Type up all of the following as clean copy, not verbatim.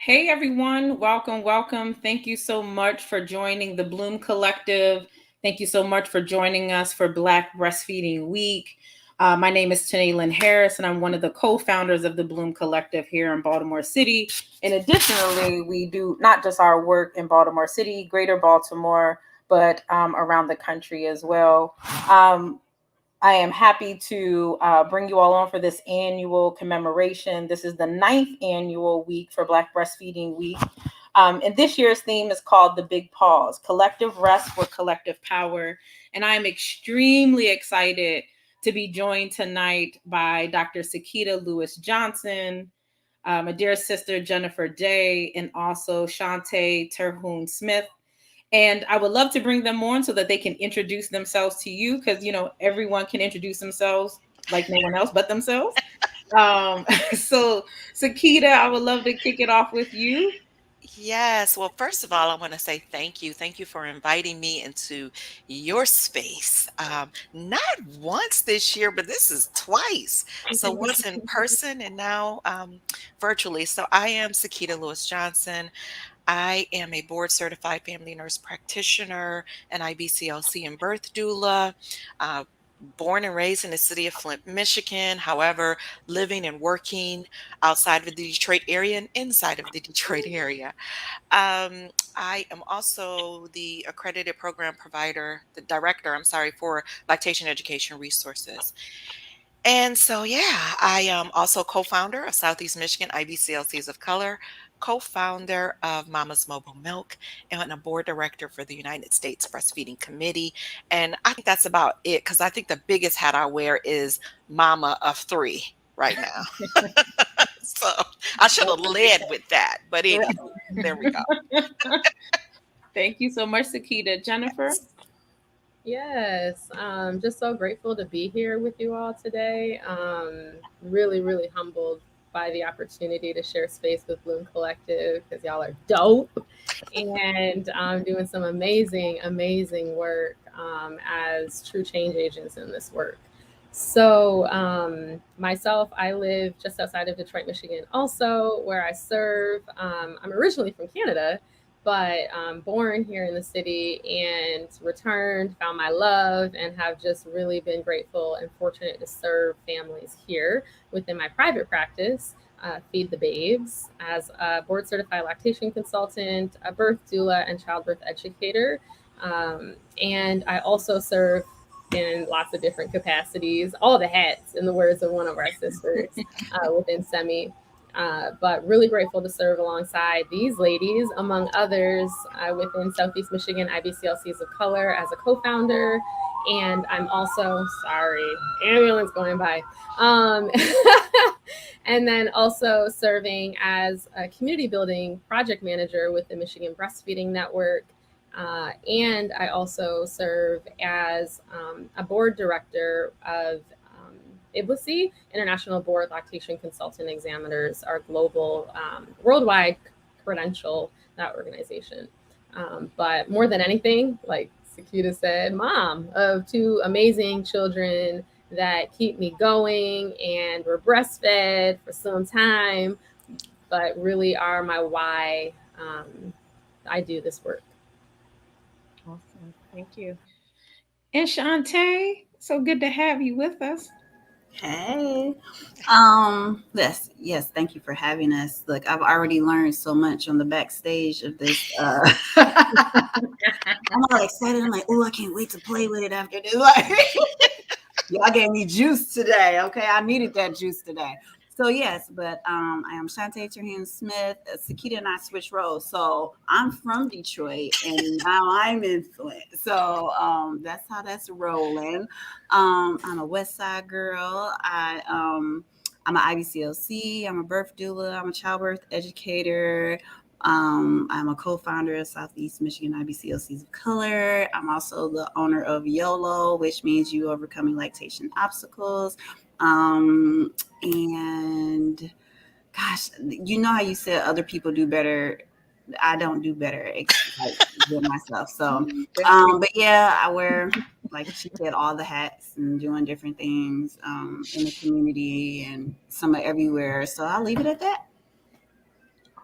Hey everyone, welcome, welcome. Thank you so much for joining the Bloom Collective. Thank you so much for joining us for Black Breastfeeding Week. My name is Tanae Lynn Harris, and I'm one of the co-founders of the Bloom Collective here in Baltimore City. And additionally, we do not just our work in Baltimore City, Greater Baltimore, but around the country as well. Um, I am happy to bring you all on for this annual commemoration. This is the ninth annual week for Black Breastfeeding Week. And this year's theme is called The Big Pause, Collective Rest for Collective Power. And I am extremely excited to be joined tonight by Dr. Sakita Lewis Johnson, my dear sister Jennifer Day, and also Shantae Terhune Smith. And I would love to bring them on so that they can introduce themselves to you because, everyone can introduce themselves like no one else but themselves. So, Sakita, I would love to kick it off with you. Yes. Well, first of all, I want to say thank you. Thank you for inviting me into your space. Not once this year, but this is twice. So once in person and now virtually. So I am Sakita Lewis Johnson. I am a board certified family nurse practitioner, an IBCLC and birth doula. Uh, Born and raised in the city of Flint, Michigan. However, living and working outside of the Detroit area and inside of the Detroit area. I am also the accredited program provider, the director, I'm sorry, for lactation education resources. And so, yeah, I am also co-founder of Southeast Michigan IBCLCs of Color, co-founder of Mama's Mobile Milk, and a board director for the United States Breastfeeding Committee. And I think that's about it because I think the biggest hat I wear is mama of three right now. So I should have led with that. But anywho, there we go. Thank you so much, Sakita. Jennifer? Yes, just so grateful to be here with you all today. Really, really humbled by the opportunity to share space with Bloom Collective because y'all are dope and doing some amazing, amazing work as true change agents in this work. So, myself, I live just outside of Detroit, Michigan, also where I serve. I'm originally from Canada, but born here in the city and returned, found my love, and have just really been grateful and fortunate to serve families here within my private practice. Feed the Babes as a board certified lactation consultant, a birth doula, and childbirth educator. And I also serve in lots of different capacities, all the hats, in the words of one of our sisters within SEMI. But really grateful to serve alongside these ladies, among others, within Southeast Michigan IBCLCs of Color as a co founder. And I'm also, sorry, ambulance going by. Um, and then also serving as a community building project manager with the Michigan Breastfeeding Network. And I also serve as a board director of IBLSI, International Board Lactation Consultant Examiners, our global, worldwide credential, that organization. But more than anything, like Sakita said, mom of two amazing children that keep me going and were breastfed for some time, but really are my why I do this work. Awesome. Thank you. And Shantae, so good to have you with us. Hey. Yes, thank you for having us. Look, I've already learned so much on the backstage of this. I'm all excited. I'm like, oh, I can't wait to play with it after this. Like, y'all gave me juice today. Okay, I needed that juice today. So yes, but I am Shantae Terhune Smith. Sakita and I switched roles. So I'm from Detroit, and now I'm in Flint. So that's how that's rolling. I'm a West Side girl. I'm an IBCLC. I'm a birth doula. I'm a childbirth educator. I'm a co-founder of Southeast Michigan IBCLCs of Color. I'm also the owner of YOLO, which means you overcoming lactation obstacles. And gosh, you know how you said other people do better. I don't do better like than myself. So, Thank you. but yeah, I wear, like she said, all the hats and doing different things in the community and some are everywhere. So I'll leave it at that.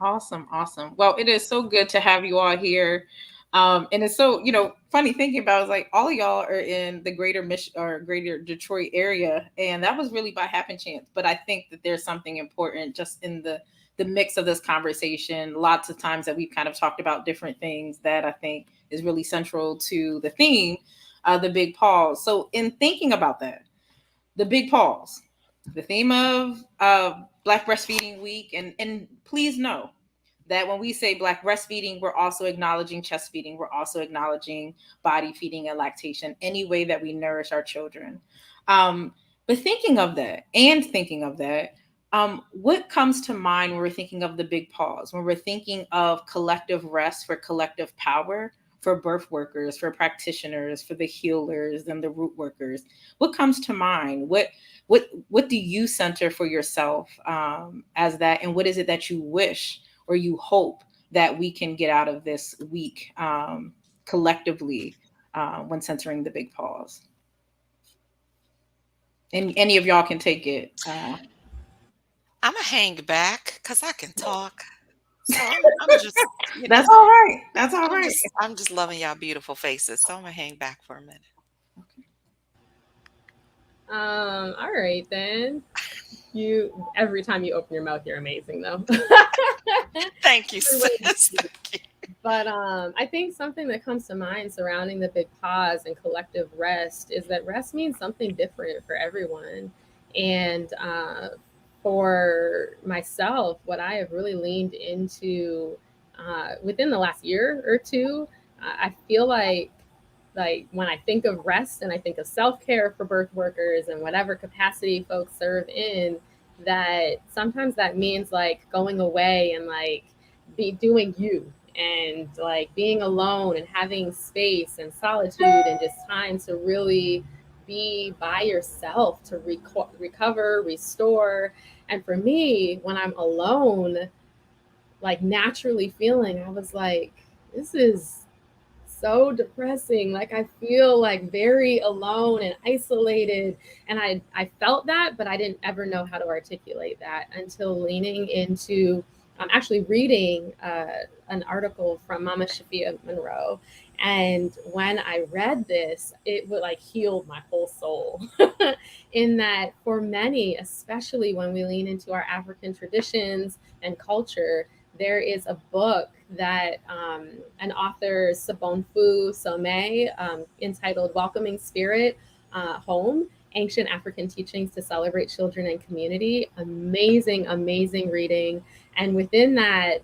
Awesome, awesome. Well, it is so good to have you all here. And it's so, funny thinking about, it's like all of y'all are in the greater Mich or greater Detroit area. And that was really by happen chance. But I think that there's something important just in the mix of this conversation. Lots of times that we've kind of talked about different things that I think is really central to the theme, the big pause. So in thinking about that, the big pause, the theme of Black Breastfeeding Week, and please know that when we say Black breastfeeding, we're also acknowledging chest feeding, we're also acknowledging body feeding and lactation, any way that we nourish our children. But thinking of that, what comes to mind when we're thinking of the big pause, when we're thinking of collective rest for collective power, for birth workers, for practitioners, for the healers and the root workers? What comes to mind? What do you center for yourself as that, and what is it that you wish or you hope that we can get out of this week collectively when centering the big pause? And any of y'all can take it. I'ma hang back because I can talk. So I'm just, That's all right. That's all I'm right. just I'm just loving y'all beautiful faces. So Imma hang back for a minute. All right then. You every time you open your mouth, you're amazing though. Thank you, Every way you sis. speak. Thank you. But I think something that comes to mind surrounding the big pause and collective rest is that rest means something different for everyone. And for myself, what I have really leaned into within the last year or two, I feel like when I think of rest and I think of self-care for birth workers and whatever capacity folks serve in, that sometimes that means like going away and like be doing you and like being alone and having space and solitude and just time to really be by yourself to recover, restore. And for me, when I'm alone, like naturally feeling, I was like, this is so depressing. Like I feel like very alone and isolated. And I felt that, but I didn't ever know how to articulate that until leaning into actually reading an article from Mama Shafia Monroe. And when I read this, it would like healed my whole soul. In that, for many, especially when we lean into our African traditions and culture, there is a book that an author, Sabonfu Somé, entitled Welcoming Spirit Home, Ancient African Teachings to Celebrate Children and Community. Amazing, amazing reading. And within that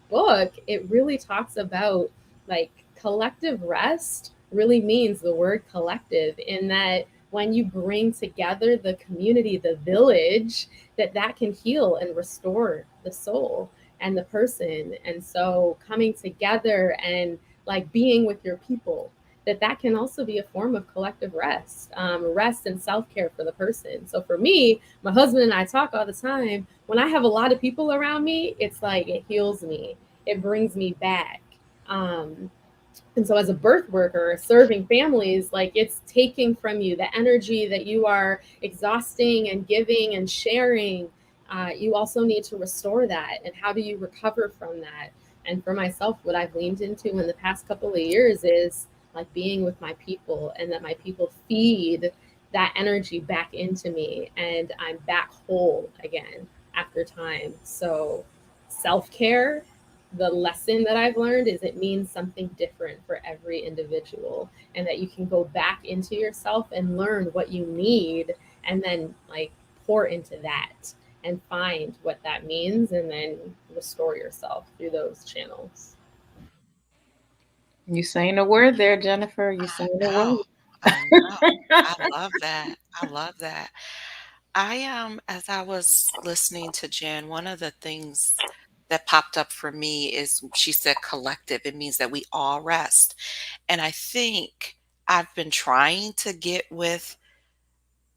book, it really talks about like collective rest really means the word collective, in that when you bring together the community, the village, that can heal and restore the soul and the person. And so coming together and like being with your people, that can also be a form of collective rest, rest and self-care for the person. So for me, my husband and I talk all the time. When I have a lot of people around me, it's like it heals me, it brings me back. um, and so as a birth worker serving families, like it's taking from you the energy that you are exhausting and giving and sharing. You also need to restore that. And how do you recover from that? And for myself, what I've leaned into in the past couple of years is like being with my people, and that my people feed that energy back into me, and I'm back whole again after time. So self-care, the lesson that I've learned is it means something different for every individual, and that you can go back into yourself and learn what you need, and then like pour into that and find what that means, and then restore yourself through those channels. You saying a word there, Jennifer. You saying a No, word. I know. I love that. I love that. As I was listening to Jen, one of the things that popped up for me is she said collective. It means that we all rest. And I think I've been trying to get with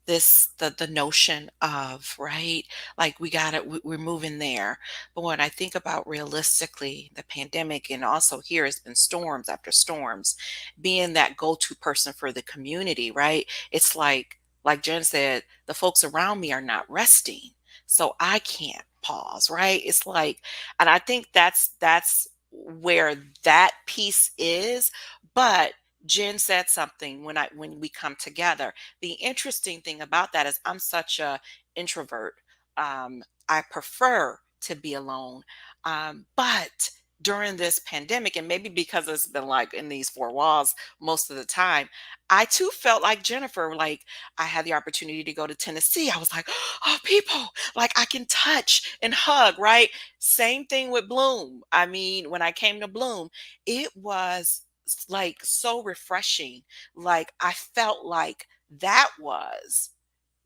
the notion of, right, like we're moving there. But when I think about realistically the pandemic, and also here has been storms after storms, being that go-to person for the community, right, it's like Jen said, the folks around me are not resting, so I can't pause, right? It's like, and I think that's where that piece is. But Jen said something when we come together. The interesting thing about that is I'm such a introvert. I prefer to be alone. But during this pandemic, and maybe because it's been like in these four walls most of the time, I too felt like Jennifer. Like, I had the opportunity to go to Tennessee. I was like, oh, people, like I can touch and hug, right? Same thing with Bloom. I mean, when I came to Bloom, it was like so refreshing. Like, I felt like that was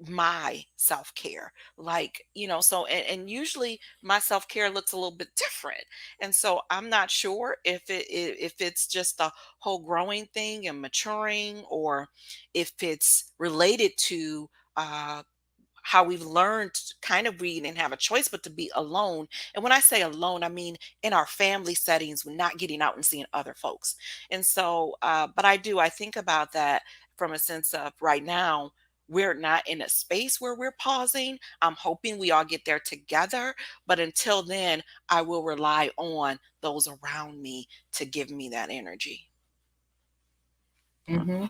my self-care, like, so, and usually my self-care looks a little bit different. And so I'm not sure if it's just the whole growing thing and maturing, or if it's related to how we've learned kind of we didn't have a choice but to be alone. And when I say alone, I mean in our family settings, we're not getting out and seeing other folks. And so, but I think about that from a sense of right now, we're not in a space where we're pausing. I'm hoping we all get there together. But until then, I will rely on those around me to give me that energy. Mm-hmm.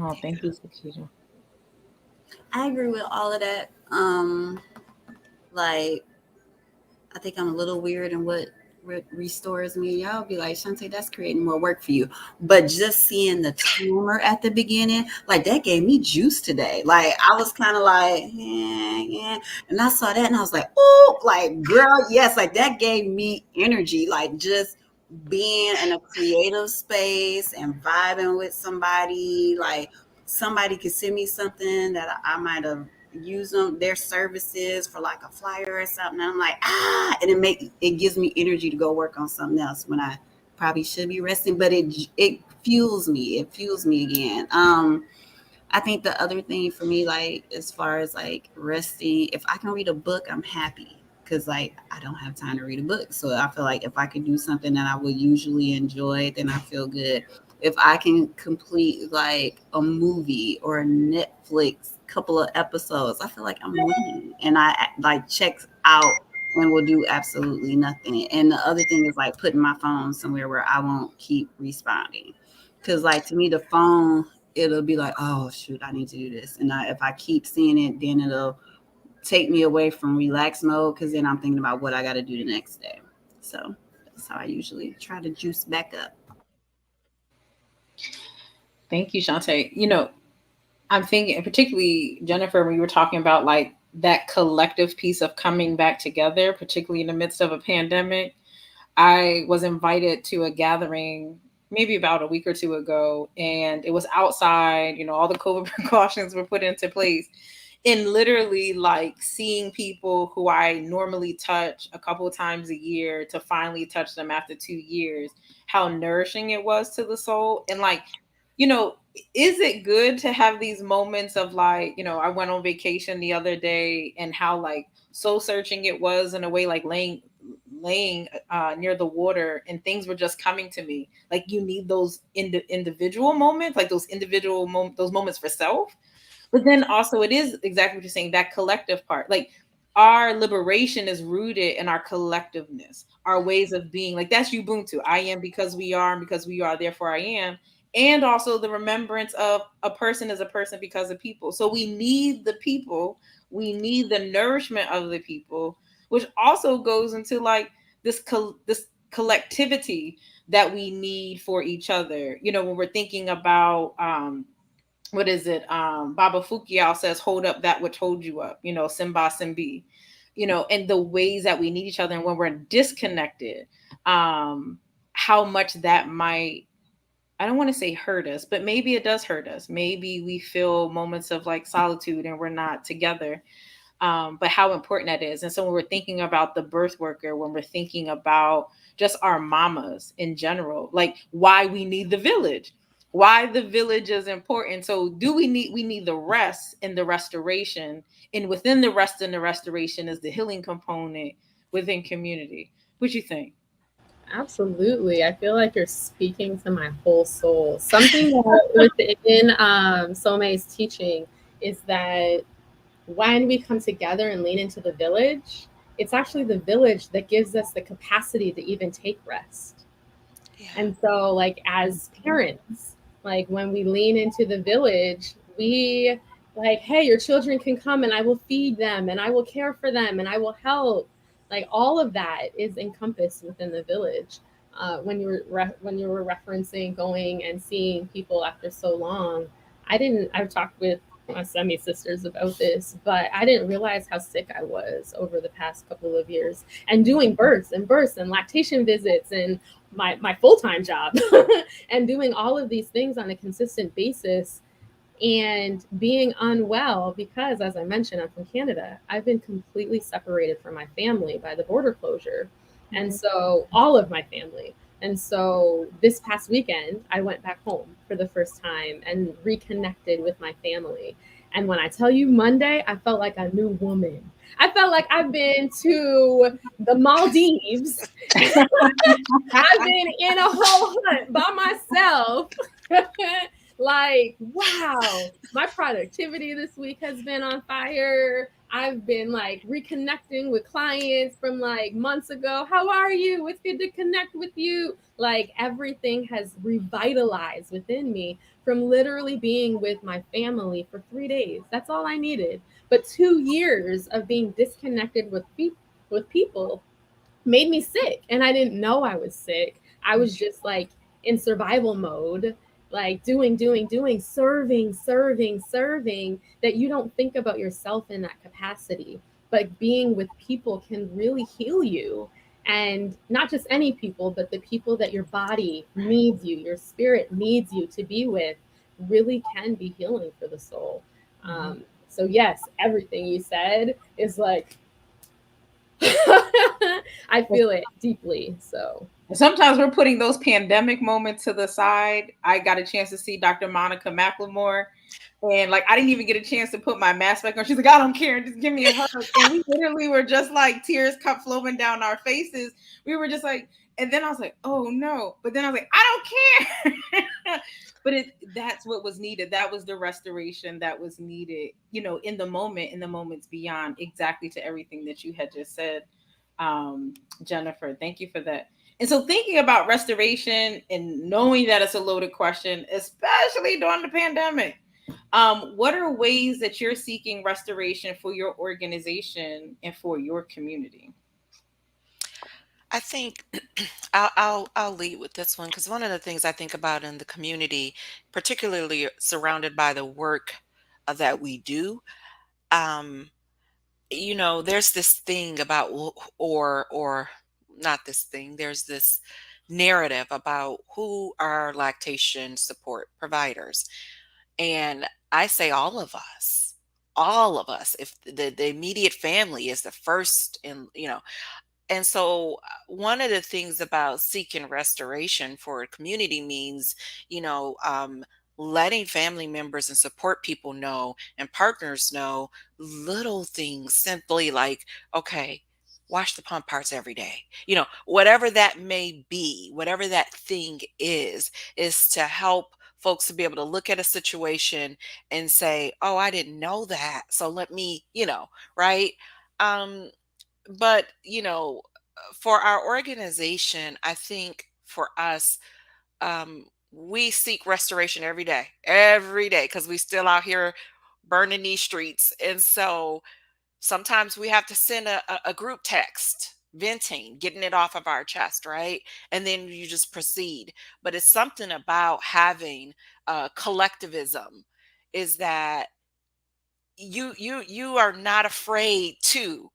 Oh, thank you, Sakita. I agree with all of that. Like I think I'm a little weird in what restores me. Y'all be like, Shantae, that's creating more work for you. But just seeing the timer at the beginning, like that gave me juice today. Like I was kind of like, yeah, yeah. And I saw that and I was like, oh, like girl, yes, like that gave me energy. Like just being in a creative space and vibing with somebody, like somebody could send me something that I might have used them their services for like a flyer or something. And I'm like, and it gives me energy to go work on something else when I probably should be resting, but it fuels me. It fuels me again. I think the other thing for me, like as far as like resting, if I can read a book, I'm happy because like I don't have time to read a book. So I feel like if I could do something that I would usually enjoy, then I feel good. If I can complete like a movie or a Netflix couple of episodes, I feel like I'm winning. And I like checks out and will do absolutely nothing. And the other thing is like putting my phone somewhere where I won't keep responding. Cause like to me, the phone it'll be like, oh shoot, I need to do this. And if I keep seeing it, then it'll take me away from relax mode because then I'm thinking about what I got to do the next day. So that's how I usually try to juice back up. Thank you, Shantae. I'm thinking, particularly Jennifer, when you were talking about like that collective piece of coming back together, particularly in the midst of a pandemic. I was invited to a gathering maybe about a week or two ago, and it was outside. All the COVID precautions were put into place. And literally, like seeing people who I normally touch a couple of times a year to finally touch them after 2 years, how nourishing it was to the soul. And like, you know, is it good to have these moments of like, I went on vacation the other day and how like soul searching it was in a way, like laying near the water and things were just coming to me. Like you need those individual moments, like those moments for self. But then also it is exactly what you're saying, that collective part. Like our liberation is rooted in our collectiveness, our ways of being. Like that's Ubuntu. I am because we are, and because we are, therefore I am. And also the remembrance of a person is a person because of people. So we need the people, we need the nourishment of the people, which also goes into like this collectivity that we need for each other. When we're thinking about what is it? Baba Fukiao says, hold up that which holds you up, Simba Simbi, and the ways that we need each other. And when we're disconnected, how much that might, I don't want to say hurt us, but maybe it does hurt us. Maybe we feel moments of like solitude and we're not together. But how important that is. And so when we're thinking about the birth worker, when we're thinking about just our mamas in general, like why we need the village, why the village is important. So we need the rest and the restoration. And within the rest and the restoration is the healing component within community. What you think? Absolutely. I feel like you're speaking to my whole soul. Something that within Some's teaching is that when we come together and lean into the village, it's actually the village that gives us the capacity to even take rest. Yeah. And so, like, as parents, like, when we lean into the village, we like, hey, your children can come and I will feed them and I will care for them and I will help. Like, all of that is encompassed within the village. When you were referencing going and seeing people after so long, I've talked with my semi sisters about this, but I didn't realize how sick I was over the past couple of years, and doing births and lactation visits and my full-time job and doing all of these things on a consistent basis and being unwell because, as I mentioned, I'm from Canada. I've been completely separated from my family by the border closure. And so, all of my family. And so, this past weekend, I went back home for the first time and reconnected with my family. And when I tell you Monday, I felt like a new woman. I felt like I've been to the Maldives. I've been in a whole hunt by myself. Like, wow, my productivity this week has been on fire. I've been like reconnecting with clients from like months ago. How are you? It's good to connect with you. Like, everything has revitalized within me from literally being with my family for 3 days. That's all I needed. But 2 years of being disconnected with people made me sick, and I didn't know I was sick. I was just like in survival mode, like doing, serving, that you don't think about yourself in that capacity. But being with people can really heal you, and not just any people, but the people that your body needs you, your spirit needs you to be with, really can be healing for the soul. So yes, everything you said is like I feel it deeply. So Sometimes we're putting those pandemic moments to the side. I got a chance to see Dr. Monica McLemore, and like I didn't even get a chance to put my mask back on. She's like, I don't care, just give me a hug. And we literally were just like tears kept flowing down our faces. We were just like, and then I was like, oh no. But then I was like, I don't care. But that's what was needed. That was the restoration that was needed, in the moment, in the moments beyond, exactly to everything that you had just said. Jennifer, thank you for that. And so thinking about restoration and knowing that it's a loaded question, especially during the pandemic, what are ways that you're seeking restoration for your organization and for your community? I think I'll lead with this one because one of the things I think about in the community, particularly surrounded by the work that we do, um, there's this thing about or not this thing. There's this narrative about who are lactation support providers, and I say all of us. If the immediate family is the first, and so, one of the things about seeking restoration for a community means, you know, um, letting family members and support people know and partners know little things simply like, okay, wash the pump parts every day. Whatever that may be, whatever that thing is to help folks to be able to look at a situation and say, oh, I didn't know that. So let me, right? Um, but for our organization, I think for us, we seek restoration every day, because we still out here burning these streets. And so sometimes we have to send a group text venting, getting it off of our chest, right? And then you just proceed. But it's something about having collectivism, is that you are not afraid to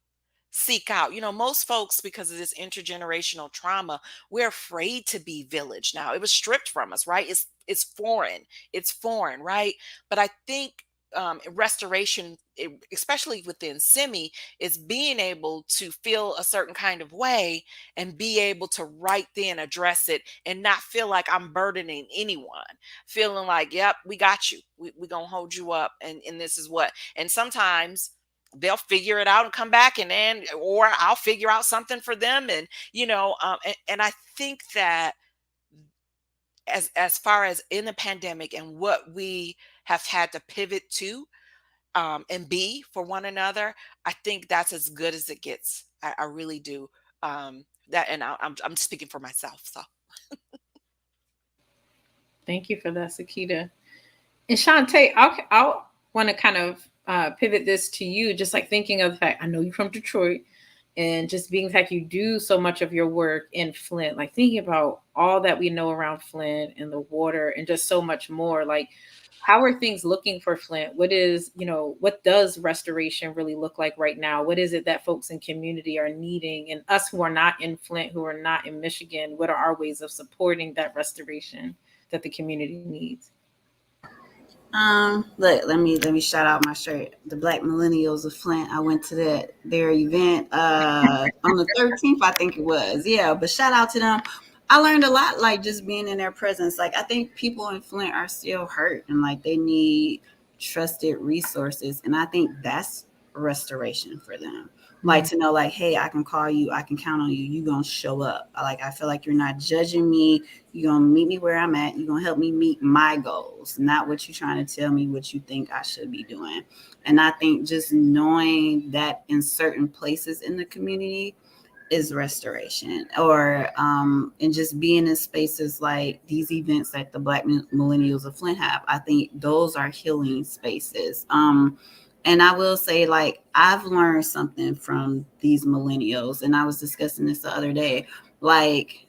seek out. Most folks, because of this intergenerational trauma, we're afraid to be village now. It was stripped from us, right? It's foreign. It's foreign, right? But I think restoration, especially within semi, is being able to feel a certain kind of way and be able to right then address it and not feel like I'm burdening anyone. Feeling like, yep, we got you. We gonna hold you up, and this is what. And sometimes they'll figure it out and come back, and then, or I'll figure out something for them. And and I think that as far as in the pandemic and what we have had to pivot to, and be for one another, I think that's as good as it gets. I really do. That, and I'm speaking for myself. So Thank you for that, Sakita. And Shantae, I'll want to kind of pivot this to you, just like thinking of the fact I know you're from Detroit, and just being the fact you do so much of your work in Flint, like thinking about all that we know around Flint and the water and just so much more. Like, how are things looking for Flint? What is, what does restoration really look like right now? What is it that folks in community are needing? And us who are not in Flint, who are not in Michigan, what are our ways of supporting that restoration that the community needs? Let me shout out my shirt, the Black Millennials of Flint. I went to their event on the 13th, I think it was. Yeah, but shout out to them. I learned a lot, like just being in their presence. Like I think people in Flint are still hurt and like they need trusted resources, and I think that's restoration for them. Like to know, like, hey, I can call you, I can count on you. You gonna show up. Like I feel like you're not judging me. You're gonna meet me where I'm at. You're gonna help me meet my goals, not what you're trying to tell me what you think I should be doing. And I think just knowing that in certain places in the community is restoration, or and just being in spaces like these events that the Black Millennials of Flint have. I think those are healing spaces. And I will say, like, I've learned something from these millennials, and I was discussing this the other day. Like,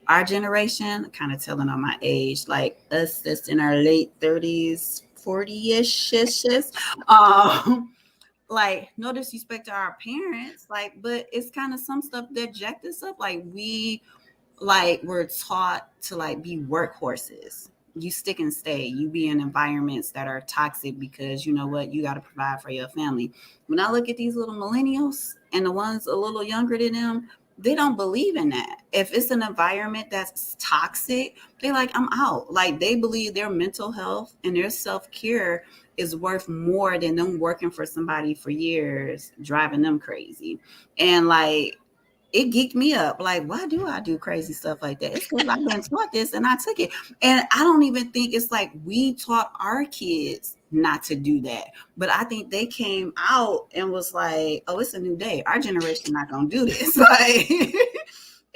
our generation, kind of telling on my age, like us that's in our late 30s, 40-ish, like no disrespect to our parents, like, but it's kind of some stuff that jacked us up. Like we're taught to like be workhorses. You stick and stay. You be in environments that are toxic because you know what, you got to provide for your family. When I look at these little millennials and the ones a little younger than them, they don't believe in that. If it's an environment that's toxic, they like, I'm out. Like they believe their mental health and their self-care is worth more than them working for somebody for years, driving them crazy. And like it geeked me up. Like, why do I do crazy stuff like that? It's because I've been taught this and I took it. And I don't even think it's like we taught our kids not to do that. But I think they came out and was like, oh, it's a new day. Our generation not gonna do this. Like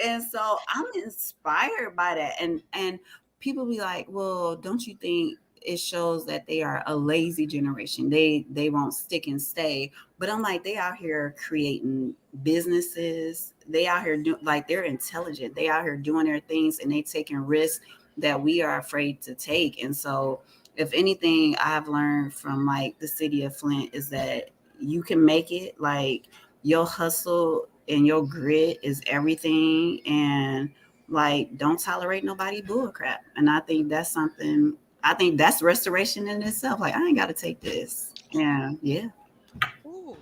and so I'm inspired by that. And people be like, well, don't you think it shows that they are a lazy generation? They won't stick and stay. But I'm like, they out here creating businesses. They out here like they're intelligent. They out here doing their things and they taking risks that we are afraid to take. And so if anything I've learned from like the city of Flint is that you can make it. Like your hustle and your grit is everything. And like don't tolerate nobody bull crap. And I think that's something, I think that's restoration in itself. Like I ain't gotta take this. Yeah. ooh,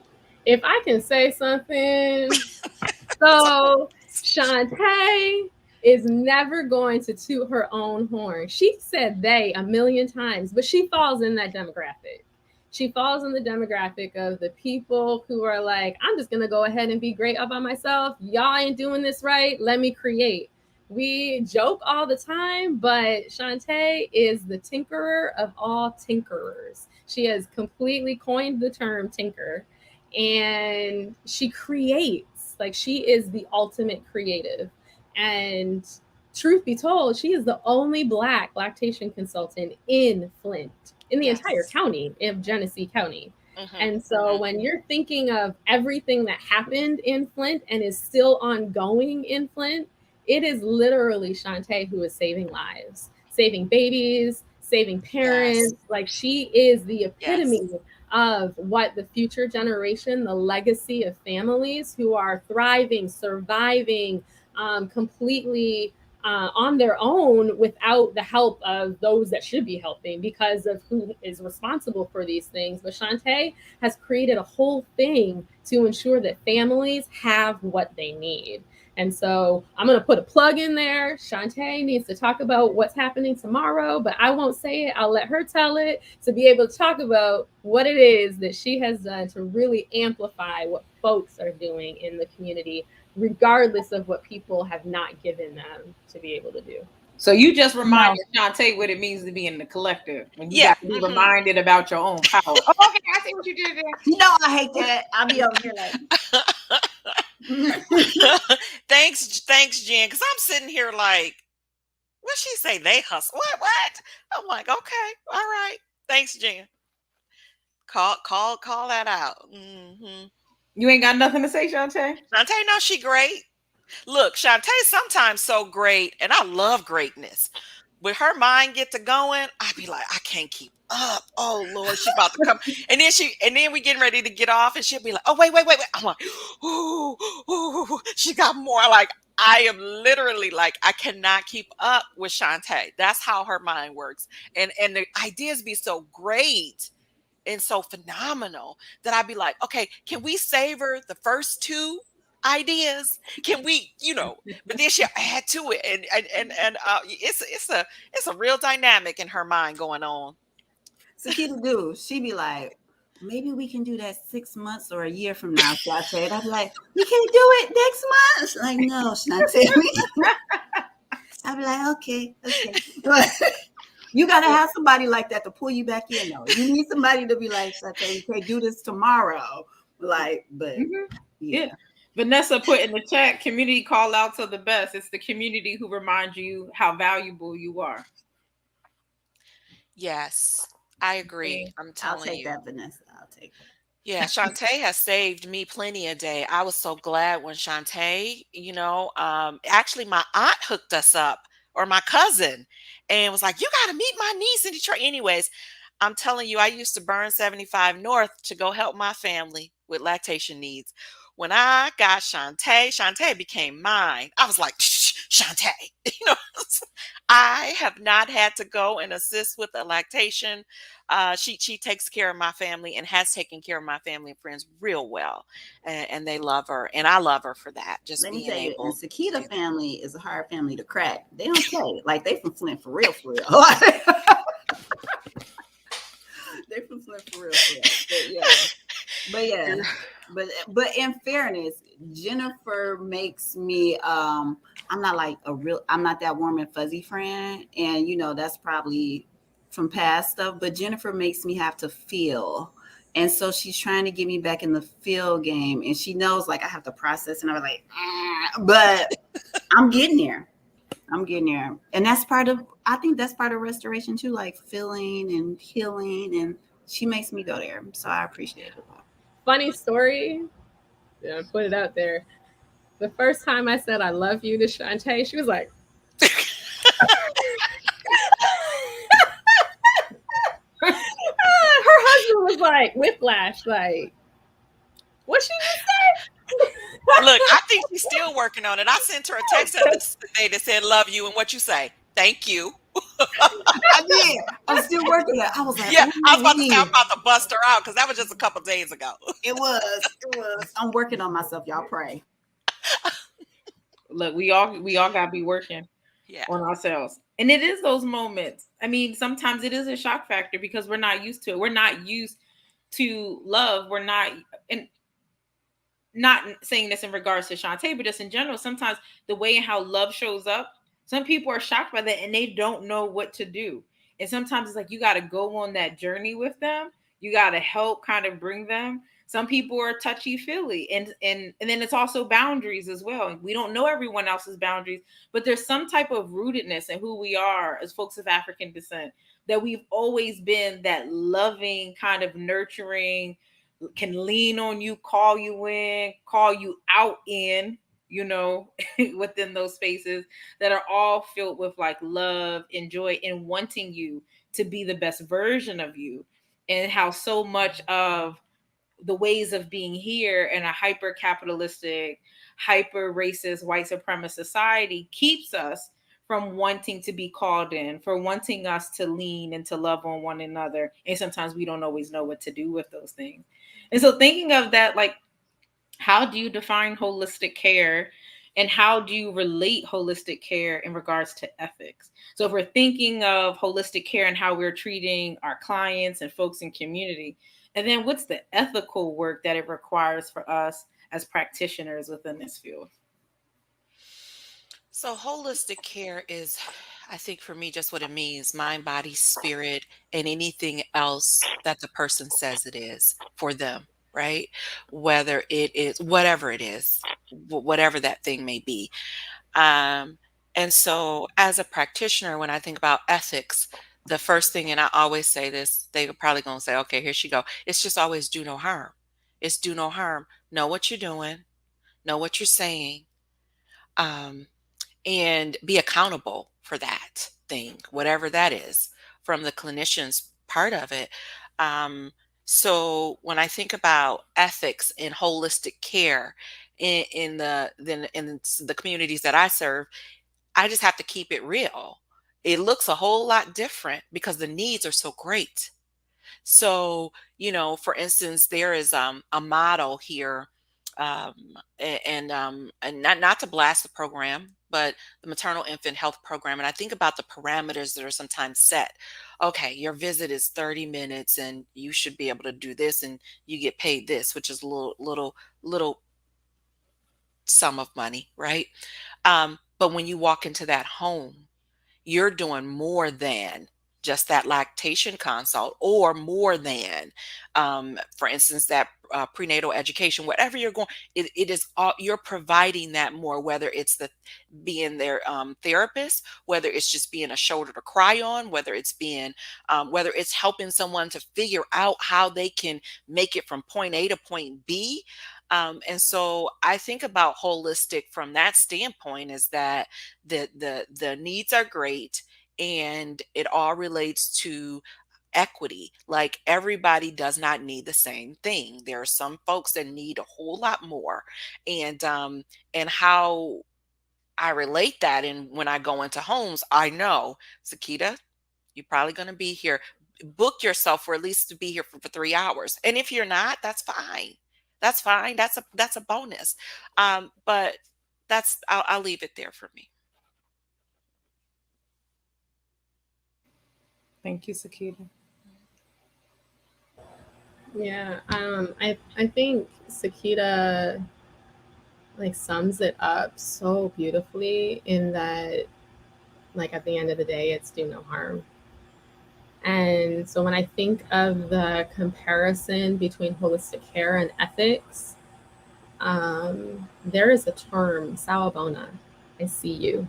If I can say something, so Shantae is never going to toot her own horn. She said they a million times, but she falls in that demographic. She falls in the demographic of the people who are like, I'm just gonna go ahead and be great all by myself. Y'all ain't doing this right. Let me create. We joke all the time, but Shantae is the tinkerer of all tinkerers. She has completely coined the term tinker, and she creates. Like she is the ultimate creative. And truth be told, she is the only Black lactation consultant in Flint, in the entire yes. county of Genesee County. Hmm. And so when you're thinking of everything that happened in Flint and is still ongoing in Flint, it is literally Shantae who is saving lives, saving babies, saving Yes. parents. Like she is the Yes. epitome of what the future generation, the legacy of families who are thriving, surviving, completely on their own without the help of those that should be helping because of who is responsible for these things. But Shantae has created a whole thing to ensure that families have what they need. And so I'm going to put a plug in there. Shantae needs to talk about what's happening tomorrow, but I won't say it. I'll let her tell it to be able to talk about what it is that she has done to really amplify what folks are doing in the community, regardless of what people have not given them to be able to do. So you just No. reminded Shantae what it means to be in the collective when you Yeah. got to be reminded about your own power. Oh, okay, I see what you did there. You know I hate that. I'll be over here like Thanks, Jen. Because I'm sitting here like, what she say? They hustle. What? I'm like, okay, all right. Thanks, Jen. Call that out. You ain't got nothing to say, Shantae? Shantae, no, she great. Look, Shantae's sometimes so great, and I love greatness. When her mind get to going, I be like, I can't keep up. Oh Lord, she about to come. And then we getting ready to get off, and she'll be like, oh wait. I'm like, ooh, she got more. Like I am literally like, I cannot keep up with Shantae. That's how her mind works. And the ideas be so great and so phenomenal that I'd be like, okay, can we savor the first two ideas? Can we, but then she'll add to it, and it's a real dynamic in her mind going on. Sakita do. She be like, maybe we can do that 6 months or a year from now, Shantae. And I'd be like, we can't do it next month. She's like, no, Shantae. I'd be like, okay. But you gotta have somebody like that to pull you back in though. You need somebody to be like, Shantae, we can't do this tomorrow. Like, but Yeah. Vanessa put in the chat, community call outs are the best. It's the community who reminds you how valuable you are. Yes, I agree. Okay. I'm I'll telling take you. that, Vanessa. I'll take that. Yeah, Shantae has saved me plenty a day. I was so glad when Shantae, actually my aunt hooked us up, or my cousin, and was like, "You got to meet my niece in Detroit." Anyways, I'm telling you, I used to burn 75 North to go help my family with lactation needs. When I got Shantae became mine. I was like, Shh, Shantae, you know, I have not had to go and assist with the lactation. She takes care of my family and has taken care of my family and friends real well, and they love her, and I love her for that. Just Let me being tell you, and able to Sakita do that. family is a hard family to crack. They don't play. Like they from Flint for real, for real. They from Flint for real, for real. But in fairness, Jennifer makes me I'm not that warm and fuzzy friend. And that's probably from past stuff, but Jennifer makes me have to feel. And so she's trying to get me back in the feel game. And she knows like I have to process and I'm like, but I'm getting there. I'm getting there. And I think that's part of restoration too, like feeling and healing. And she makes me go there. So I appreciate it. Funny story. Yeah, put it out there. The first time I said I love you to Shantae, she was like, her husband was like, whiplash, like, what she just say? Look, I think she's still working on it. I sent her a text the other day that said, "Love you," and what you say? Thank you. I did. I'm still working it. I was like, Yeah, I was ooh, about to say I'm about to bust her out because that was just a couple days ago. it was. It was. I'm working on myself. Y'all pray. Look, we all gotta be working Yeah. on ourselves. And it is those moments. I mean, sometimes it is a shock factor because we're not used to it. We're not used to love. We're not, and not saying this in regards to Shantae, but just in general, sometimes the way and how love shows up, some people are shocked by that and they don't know what to do. And sometimes it's like you got to go on that journey with them. You got to help kind of bring them. Some people are touchy feely, and then it's also boundaries as well. We don't know everyone else's boundaries, but there's some type of rootedness in who we are as folks of African descent, that we've always been that loving, kind of nurturing, can lean on you, call you in, call you out in, within those spaces that are all filled with like love and joy and wanting you to be the best version of you. And how so much of the ways of being here in a hyper capitalistic, hyper racist, white supremacist society keeps us from wanting to be called in, for wanting us to lean and to love on one another. And sometimes we don't always know what to do with those things. And so thinking of that, like, how do you define holistic care, and how do you relate holistic care in regards to ethics? So if we're thinking of holistic care and how we're treating our clients and folks in community, and then what's the ethical work that it requires for us as practitioners within this field? So holistic care is I think for me, just what it means, mind, body, spirit, and anything else that the person says it is for them, right? Whether it is whatever it is, whatever that thing may be. Um, and so, as a practitioner, when I think about ethics, the first thing, and I always say this, they're probably going to say, okay, here she go. It's just always do no harm. It's do no harm. Know what you're doing, know what you're saying, um, and be accountable for that thing, whatever that is, from the clinician's part of it. Um, so when I think about ethics in holistic care in the communities that I serve, I just have to keep it real. It looks a whole lot different because the needs are so great. So, for instance, there is a model here, um, and not to blast the program, but the maternal infant health program. And I think about the parameters that are sometimes set. Okay, your visit is 30 minutes, and you should be able to do this, and you get paid this, which is a little sum of money, right? But when you walk into that home, you're doing more than just that lactation consult, or more than, for instance, that prenatal education, whatever you're going, it is all you're providing that more, whether it's the being their therapist, whether it's just being a shoulder to cry on, whether it's helping someone to figure out how they can make it from point A to point B. And so I think about holistic from that standpoint, is that the needs are great, and it all relates to equity. Like, everybody does not need the same thing. There are some folks that need a whole lot more. And how I relate that, and when I go into homes, I know, Sakita, you're probably going to be here. Book yourself for at least to be here for 3 hours. And if you're not, that's fine. That's fine. That's a bonus. But I'll leave it there for me. Thank you, Sakita. Yeah, I think Sakita like sums it up so beautifully in that, like, at the end of the day, it's do no harm. And so when I think of the comparison between holistic care and ethics, there is a term, sawabona, I see you.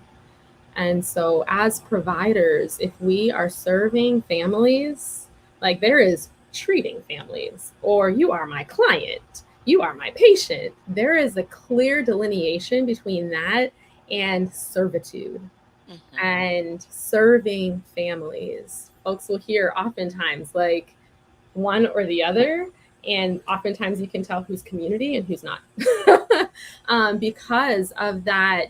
And so, as providers, if we are serving families, like, there is treating families, or you are my client, you are my patient. There is a clear delineation between that and servitude Hmm. and serving families. Folks will hear oftentimes like one or the other, and oftentimes you can tell who's community and who's not. Because of that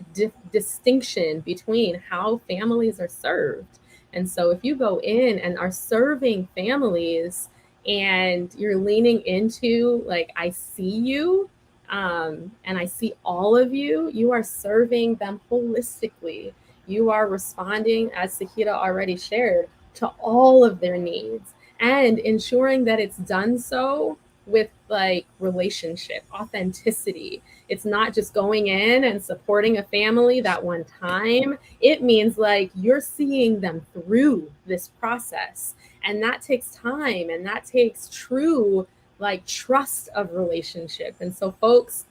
distinction between how families are served. And so if you go in and are serving families and you're leaning into, like, I see you, and I see all of you, you are serving them holistically. You are responding, as Sakita already shared, to all of their needs, and ensuring that it's done so with like relationship, authenticity. It's not just going in and supporting a family that one time. It means like you're seeing them through this process. And that takes time, and that takes true like trust of relationship. And so folks,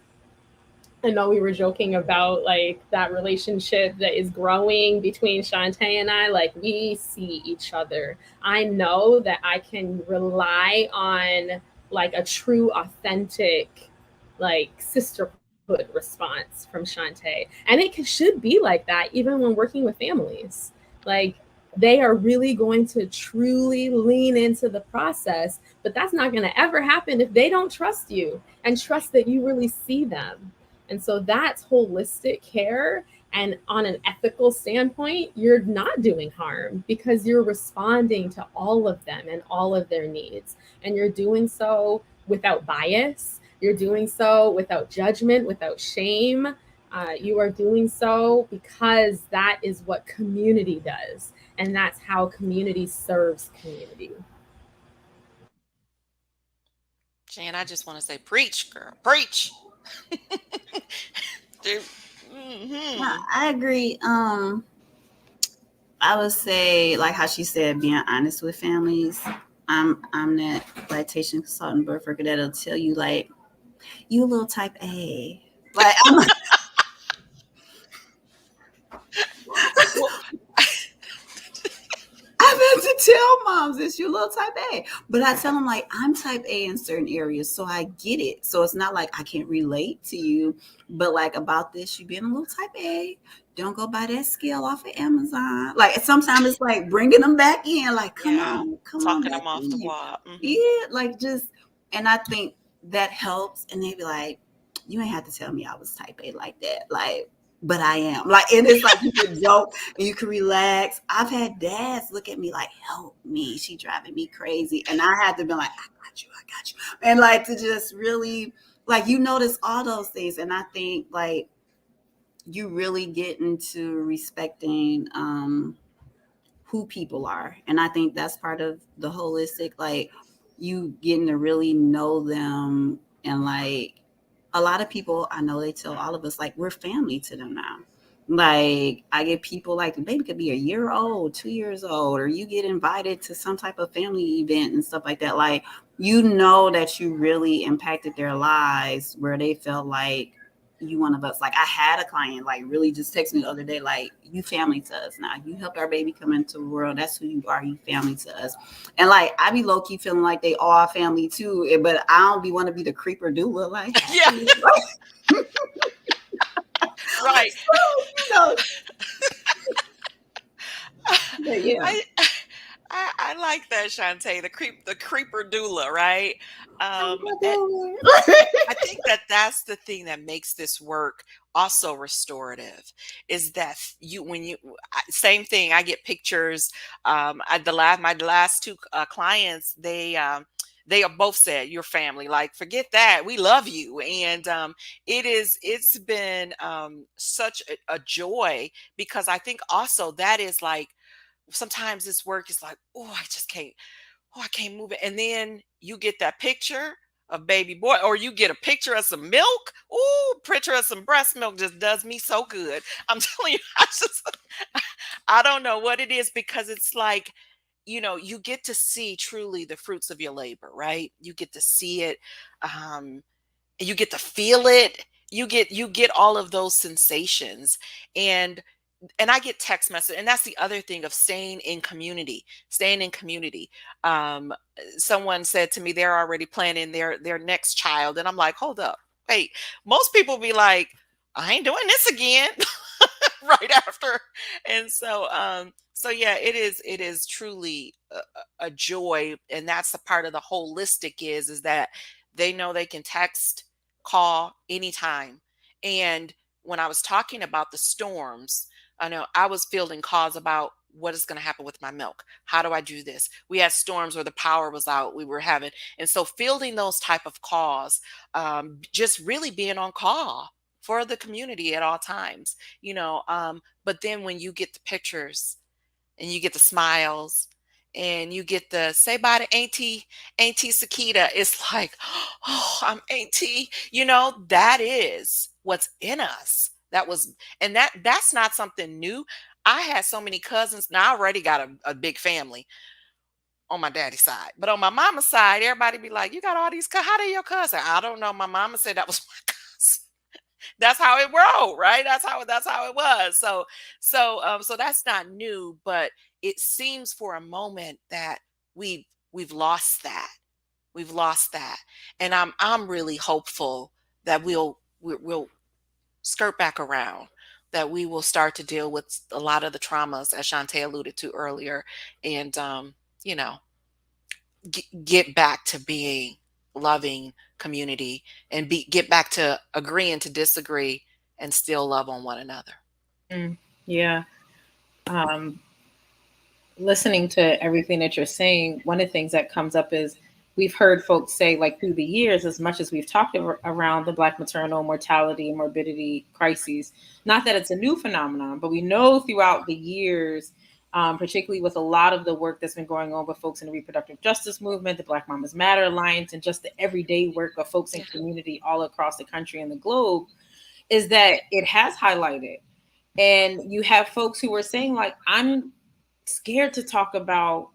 I know we were joking about like that relationship that is growing between Shantae and I. Like, we see each other. I know that I can rely on like a true, authentic, like sisterhood response from Shantae. And should be like that even when working with families. Like, they are really going to truly lean into the process, but that's not going to ever happen if they don't trust you and trust that you really see them. And so that's holistic care. And on an ethical standpoint, you're not doing harm because you're responding to all of them and all of their needs. And you're doing so without bias, you're doing so without judgment, without shame. You are doing so because that is what community does. And that's how community serves community. Jan, I just want to say, preach, girl, preach. Yeah, Hmm. I agree. I would say, like how she said, being honest with families. I'm that lactation consultant birth worker that'll tell you like you a little type A. Like Well, I've had to tell moms this, you little type A. But I tell them like I'm type A in certain areas, so I get it. So it's not like I can't relate to you, but like about this, you being a little type A. Don't go buy that scale off of Amazon. Like sometimes it's like bringing them back in. Like yeah, come on talking back them off the in. wall. Yeah, like just, and I think that helps. And they be like, you ain't have to tell me I was type A like that. Like, but I am. Like, and it's like you can joke and you can relax. I've had dads look at me like, help me. She driving me crazy. And I had to be like, I got you. And like to just really like you notice all those things. And I think like you really get into respecting who people are. And I think that's part of the holistic, like you getting to really know them. And like a lot of people, I know they tell all of us, like, we're family to them now. Like, I get people like the baby could be a year old, 2 years old, or you get invited to some type of family event and stuff like that. Like, you know that you really impacted their lives where they felt like you one of us. Like I had a client like really just text me the other day, like, you family to us now. You helped our baby come into the world. That's who you are. You family to us. And like I be low key feeling like they all family too. But I don't be want to be the creeper doula. Like, Yeah, hey. right. So, you know, but yeah. I I like that, Shantae, the creeper doula, right? And I think that that's the thing that makes this work also restorative is that you when you same thing. I get pictures. My last two clients, they are both said your family. Like forget that, we love you, and it's been such a joy because I think also that is like sometimes this work is like, oh, I can't move it. And then you get that picture of baby boy, or you get a picture of some milk. Ooh, picture of some breast milk just does me so good. I'm telling you, I don't know what it is because it's like, you get to see truly the fruits of your labor, right? You get to see it. You get to feel it. You get all of those sensations. And I get text message, and that's the other thing of staying in community. Staying in community. Someone said to me they're already planning their next child, and I'm like, hold up, wait. Most people be like, I ain't doing this again, right after. And so yeah, it is truly a joy, and that's the part of the holistic is that they know they can text, call anytime. And when I was talking about the storms, I know I was fielding calls about what is going to happen with my milk. How do I do this? We had storms where the power was out. We were having, and so fielding those type of calls, just really being on call for the community at all times, but then when you get the pictures and you get the smiles and you get the say bye to Auntie Sakita, it's like, oh, I'm Auntie. That is what's in us. And that's not something new. I had so many cousins. Now I already got a big family on my daddy's side, but on my mama's side, everybody be like, "You got all these? How they your cousin?" I don't know. My mama said that was my cousin. That's how it rolled, right? That's how it was. So that's not new, but it seems for a moment that we've lost that. We've lost that. And I'm really hopeful that we'll skirt back around, that we will start to deal with a lot of the traumas as Shantae alluded to earlier, and you know, get back to being loving community, and get back to agreeing to disagree and still love on one another. Yeah. Um, Listening to everything that you're saying, one of the things that comes up is we've heard folks say, like through the years, as much as we've talked around the Black maternal mortality and morbidity crises, not that it's a new phenomenon, but we know throughout the years, particularly with a lot of the work that's been going on with folks in the reproductive justice movement, the Black Mamas Matter Alliance, and just the everyday work of folks in Yeah. community all across the country and the globe, is that it has highlighted. And you have folks who are saying, like, I'm scared to talk about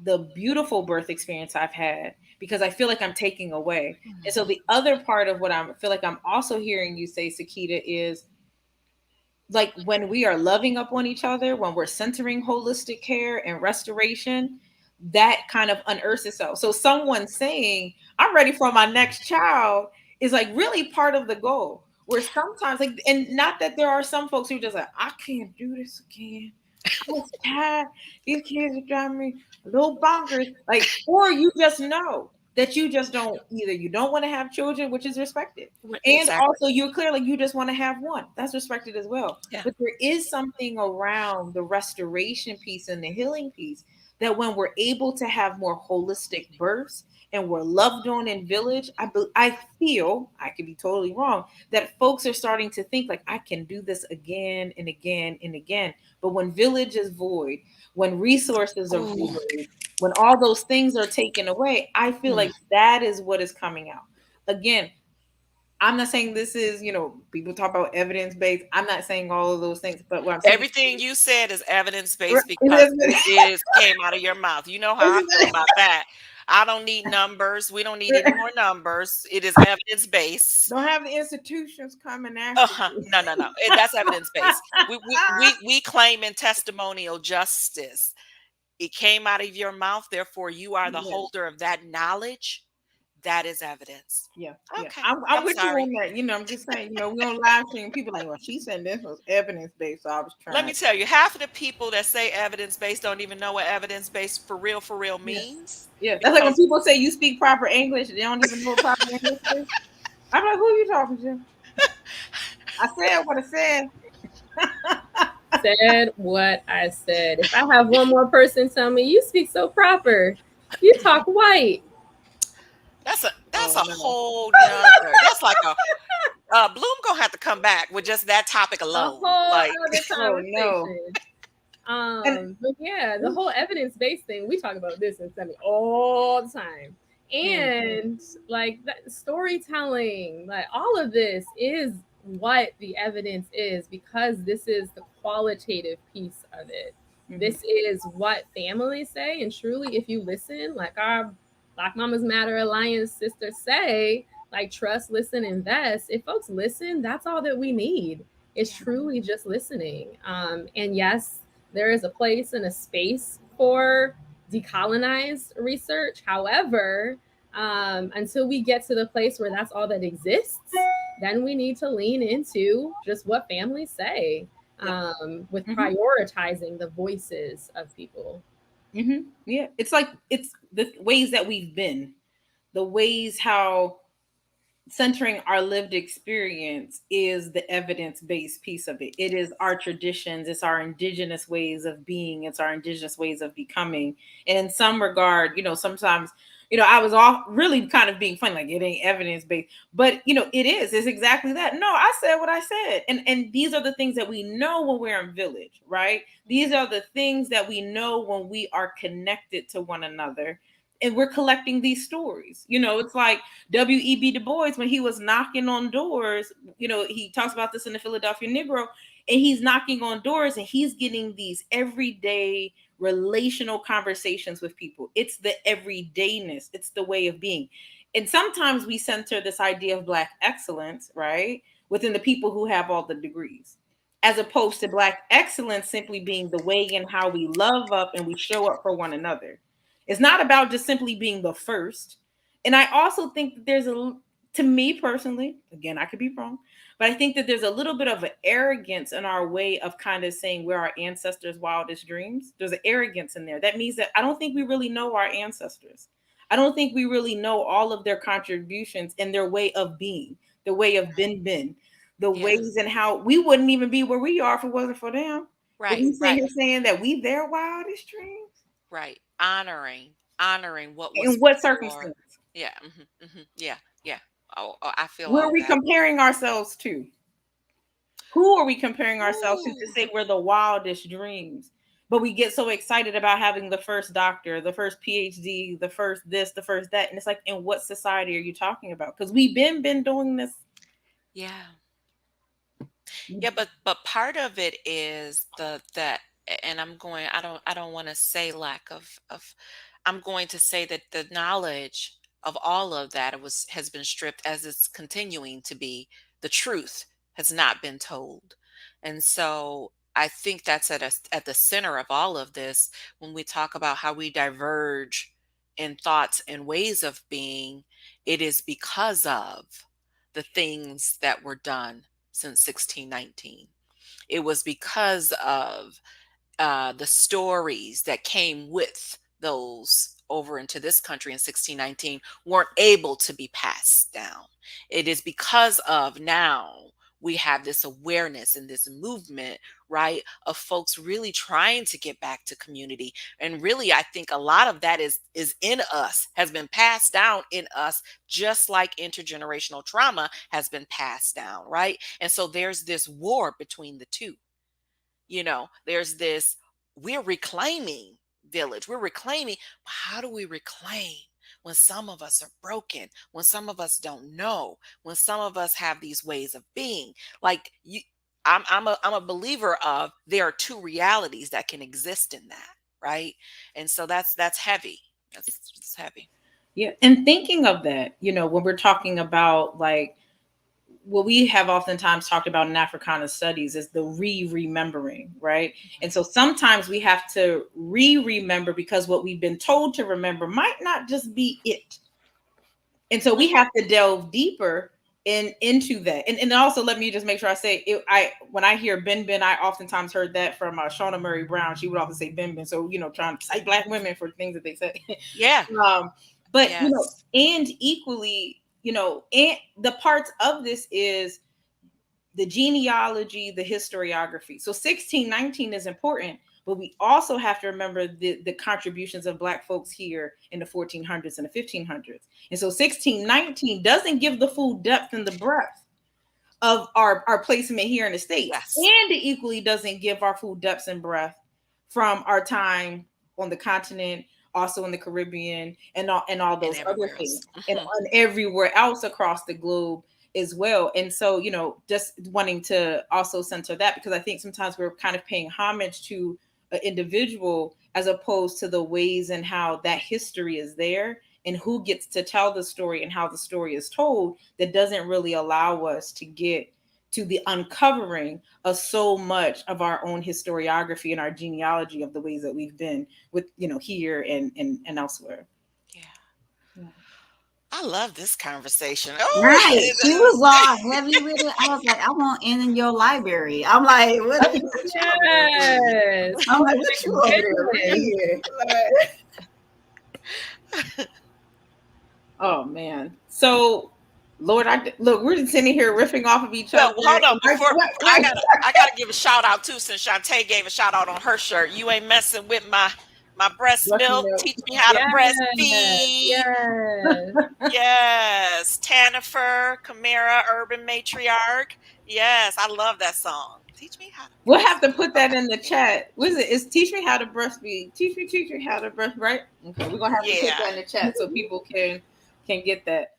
the beautiful birth experience I've had because I feel like I'm taking away. And so the other part of what I feel like I'm also hearing you say, Sakita, is like when we are loving up on each other, when we're centering holistic care and restoration, that kind of unearths itself. So someone saying, I'm ready for my next child is like really part of the goal. Where sometimes like, and not that there are some folks who just like, I can't do this again. I'm just tired. These kids are driving me a little bonkers. Like, or you just know that you just don't either you don't want to have children, which is respected. And Exactly. also you're clear like you just want to have one. That's respected as well. Yeah. But there is something around the restoration piece and the healing piece that when we're able to have more holistic births and we're loved on in village, I feel I could be totally wrong that folks are starting to think like I can do this again and again and again. But when village is void, when resources are Ooh. void, when all those things are taken away, I feel Mm. like that is what is coming out. Again, I'm not saying this is, people talk about evidence based. I'm not saying all of those things, but what I'm saying Everything you said is evidence based because it is, is came out of your mouth. You know how I feel about that. I don't need numbers. We don't need any more numbers. It is evidence based. don't have the institutions coming after you. No, no, no. That's evidence based. We claim in testimonial justice. It came out of your mouth, therefore you are the Yeah, holder of that knowledge. That is evidence. yeah, yeah. Okay. I'm I'm with you sorry. on that. I'm just saying, we on live stream. People like, well, she said this was evidence based, so I was Let me trying. tell you, half of the people that say evidence based don't even know what evidence based for real Yeah, means. yeah. That's like when Because people say you speak proper English, they don't even know what proper English is. I'm like, who are you talking to? I said what I said. Said what I said. If I have one more person tell me you speak so proper, you talk white. that's Oh a no. whole nother. That's like a Bloom gonna have to come back with just that topic A alone. whole Like, other Oh no. conversation. And But yeah, the whole evidence based thing, we talk about this in semi all the time. mm, And like that storytelling, like all of this is what the evidence is because this is the qualitative piece of it. mhm, This is what families say. And truly, if you listen, like our Black Mamas Matter Alliance sisters say, like trust, listen, invest. If folks listen, that's all that we need. It's yeah. truly just listening. And yes, there is a place and a space for decolonized research. However, until we get to the place where that's all that exists, then we need to lean into just what families say yep. with Hmm. prioritizing the voices of people. Hmm. Yeah. It's like it's the ways that we've been, the ways how centering our lived experience is the evidence-based piece of it. It is our traditions, it's our indigenous ways of being, it's our indigenous ways of becoming. And in some regard, sometimes, I was all really kind of being funny, like it ain't evidence-based, but it is. It's exactly that. No, I said what I said. And these are the things that we know when we're in village, right? These are the things that we know when we are connected to one another. And we're collecting these stories. It's like W.E.B. Du Bois, when he was knocking on doors, he talks about this in the Philadelphia Negro, and he's knocking on doors and he's getting these everyday relational conversations with people. It's the everydayness, it's the way of being. And sometimes we center this idea of Black excellence, right, within the people who have all the degrees, as opposed to Black excellence simply being the way in how we love up and we show up for one another. It's not about just simply being the first. And I also think that to me personally, again, I could be wrong, but I think that there's a little bit of an arrogance in our way of kind of saying we're our ancestors' wildest dreams. There's an arrogance in there. That means that I don't think we really know our ancestors. I don't think we really know all of their contributions and their way of being, the way of been, the Yeah. ways and how we wouldn't even be where we are if it wasn't for them. But Right. we sitting Right. here saying that we their wildest dreams. Right. Honoring what In was what before. circumstance? Yeah. Yeah. Yeah. I feel Where are all we that. comparing ourselves to? Who are we comparing ourselves to Ooh. say we're the wildest dreams? But we get so excited about having the first doctor, the first PhD, the first this, the first that. And it's like, in what society are you talking about? Because we've been doing this. Yeah. Yeah, but part of it is the that and I don't want to say lack of I'm going to say that the knowledge of all of that has been stripped, as it's continuing to be. The truth has not been told. And so I think that's at the center of all of this when we talk about how we diverge in thoughts and ways of being. It is because of the things that were done since 1619. It was because of the stories that came with those over into this country in 1619 weren't able to be passed down. It is because of now we have this awareness and this movement, right, of folks really trying to get back to community. And really, I think a lot of that is in us, has been passed down in us, just like intergenerational trauma has been passed down, right? And so there's this war between the two. There's this, we're reclaiming village, we're reclaiming. How do we reclaim when some of us are broken, when some of us don't know, when some of us have these ways of being? Like you, I'm a believer of, there are two realities that can exist in that, right? And so that's heavy. That's heavy. Yeah. And thinking of that, when we're talking about like what we have oftentimes talked about in Africana studies is the remembering, right? And so sometimes we have to remember because what we've been told to remember might not just be it. And so we have to delve deeper into that. And also let me just make sure I say it. When I hear Ben Ben, I oftentimes heard that from Shauna Murray Brown. She would often say Ben Ben. So, trying to cite Black women for things that they say. Yeah. But, Yes. and equally, and the parts of this is the genealogy, the historiography. So 1619 is important, but we also have to remember the contributions of Black folks here in the 1400s and the 1500s. And so 1619 doesn't give the full depth and the breadth of our placement here in the States. Yes. And it equally doesn't give our full depth and breadth from our time on the continent, also in the Caribbean, and all those other things, and everywhere else across the globe as well. And so, just wanting to also center that, because I think sometimes we're kind of paying homage to an individual as opposed to the ways and how that history is there and who gets to tell the story and how the story is told, that doesn't really allow us to get to the uncovering of so much of our own historiography and our genealogy of the ways that we've been with, here and elsewhere. Yeah. I love this conversation. Right. Oh, She was all heavy with it. I was like, I want in your library. I'm like, what are you Yes. I'm like, what you over there reading here? Oh man. So Lord, we're just sitting here riffing off of each well, other. hold on. Before Right. I gotta give a shout out too, since Shantae gave a shout out on her shirt. You ain't messing with my breast Breast milk. milk. Teach me how to Yes. breastfeed. Yes. Yes, Tanifer, Chimera, Urban Matriarch. Yes, I love that song. Teach me how to We'll have to put breastfeed. that Okay. in the chat. What is it? It's teach me how to breastfeed. Teach me how to breast, right? Okay, we're gonna have to put Yeah. that in the chat so people can get that.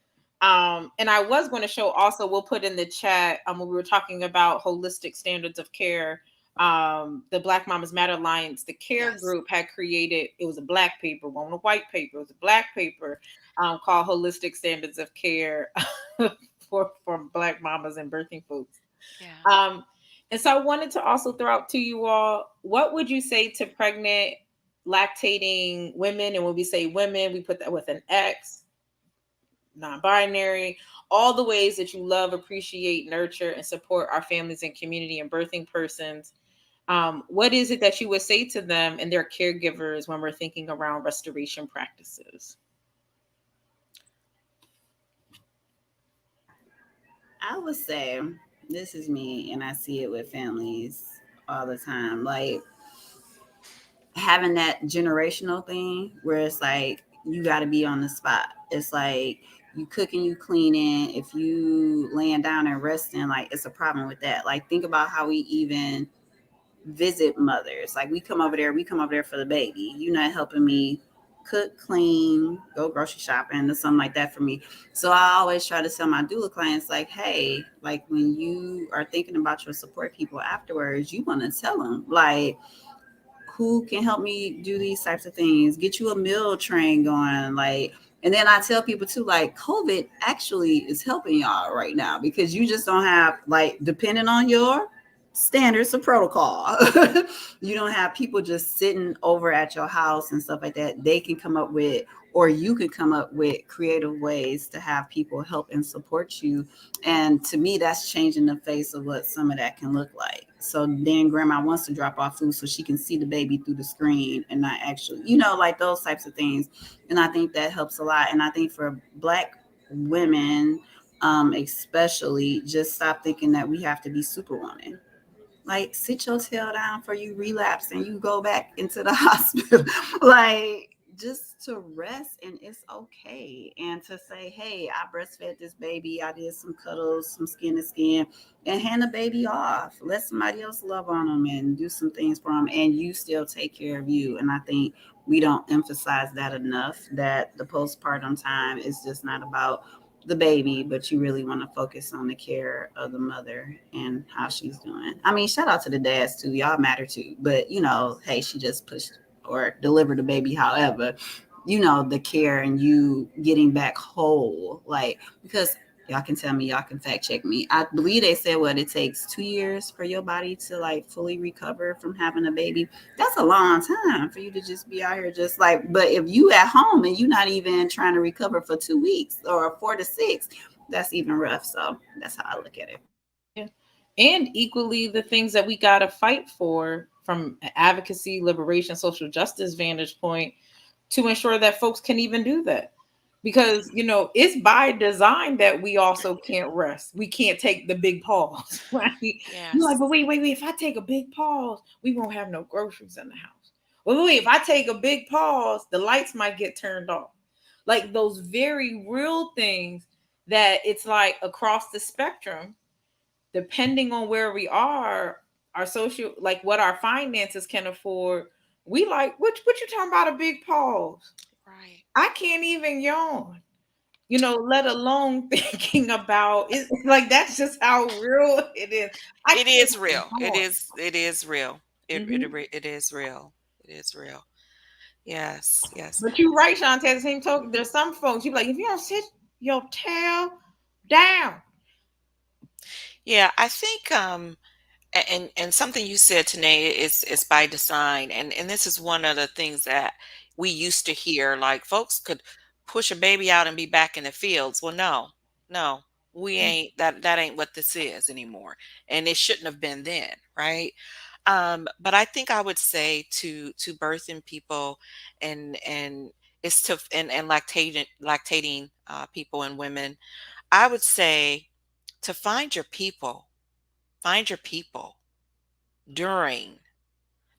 And I was going to show also, we'll put in the chat when we were talking about holistic standards of care. The Black Mamas Matter Alliance, the care Yes. group had created, it was a black paper, one was a white paper, it was a black paper called Holistic Standards of Care for Black mamas and birthing folks. Yeah. And so I wanted to also throw out to you all, what would you say to pregnant, lactating women? And when we say women, we put that with an X, non-binary, all the ways that you love, appreciate, nurture, and support our families and community and birthing persons. What is it that you would say to them and their caregivers when we're thinking around restoration practices? I would say, this is me, and I see it with families all the time. Like, having that generational thing where it's like you got to be on the spot. It's like you cooking, you cleaning. If you laying down and resting, like, it's a problem with that. Like, think about how we even visit mothers. Like, we come over there for the baby. You're not helping me cook, clean, go grocery shopping or something like that for me. So I always try to tell my doula clients, like, hey, like, when you are thinking about your support people afterwards, you want to tell them, like, who can help me do these types of things, get you a meal train going, like. And then I tell people too, like, COVID actually is helping y'all right now because you just don't have, like, depending on your standards of protocol, you don't have people just sitting over at your house and stuff like that. They can come up with, or you can come up with creative ways to have people help and support you. And to me, that's changing the face of what some of that can look like. So then grandma wants to drop off food so she can see the baby through the screen and not actually, like those types of things. And I think that helps a lot. And I think for Black women, especially, just stop thinking that we have to be superwoman. Like, sit your tail down for you relapse and you go back into the hospital. Like, just to rest, and it's okay. And to say, hey, I breastfed this baby, I did some cuddles, some skin to skin, and hand the baby off. Let somebody else love on them and do some things for them, and you still take care of you. And I think we don't emphasize that enough, that the postpartum time is just not about the baby, but you really want to focus on the care of the mother and how she's doing. I mean, shout out to the dads too. Y'all matter too. But hey, she just pushed or delivered the baby. However, the care and you getting back whole, like, because y'all can tell me, y'all can fact check me. I believe they said what it takes 2 years for your body to like fully recover from having a baby. That's a long time for you to just be out here just like, but if you at home and you're not even trying to recover for 2 weeks or 4 to 6, that's even rough. So that's how I look at it. Yeah. And equally, the things that we got to fight for from an advocacy, liberation, social justice vantage point to ensure that folks can even do that. Because, it's by design that we also can't rest. We can't take the big pause, right? You're like, Yes. but wait. If I take a big pause, we won't have no groceries in the house. Well, wait, if I take a big pause, the lights might get turned off. Like those very real things that it's like across the spectrum, depending on where we are, our social, like what our finances can afford. We like, what you talking about a big pause? Right. I can't even yawn, let alone thinking about it. Like that's just how real it is. I It is can't real. It yawn. is. It is real. Hmm. It is real. It is real. Yes. Yes. But you're right, Shantae. At the same token, there's some folks you be like, if you don't sit your tail down. Yeah. I think. And something you said today is by design, and this is one of the things that we used to hear, like folks could push a baby out and be back in the fields. Well, no, we ain't that ain't what this is anymore, and it shouldn't have been then, right? But I think I would say to birthing people and it's to and lactating people and women, I would say to find your people during,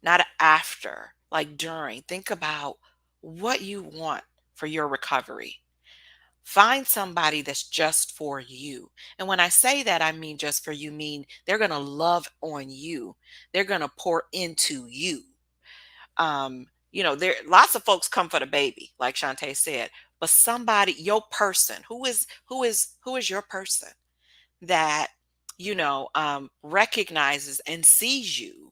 not after, like during. Think about what you want for your recovery. Find somebody that's just for you. And when I say that, I mean just for you, mean they're going to love on you. They're going to pour into you. There lots of folks come for the baby, like Shantae said, but somebody, your person, who is your person that recognizes and sees you,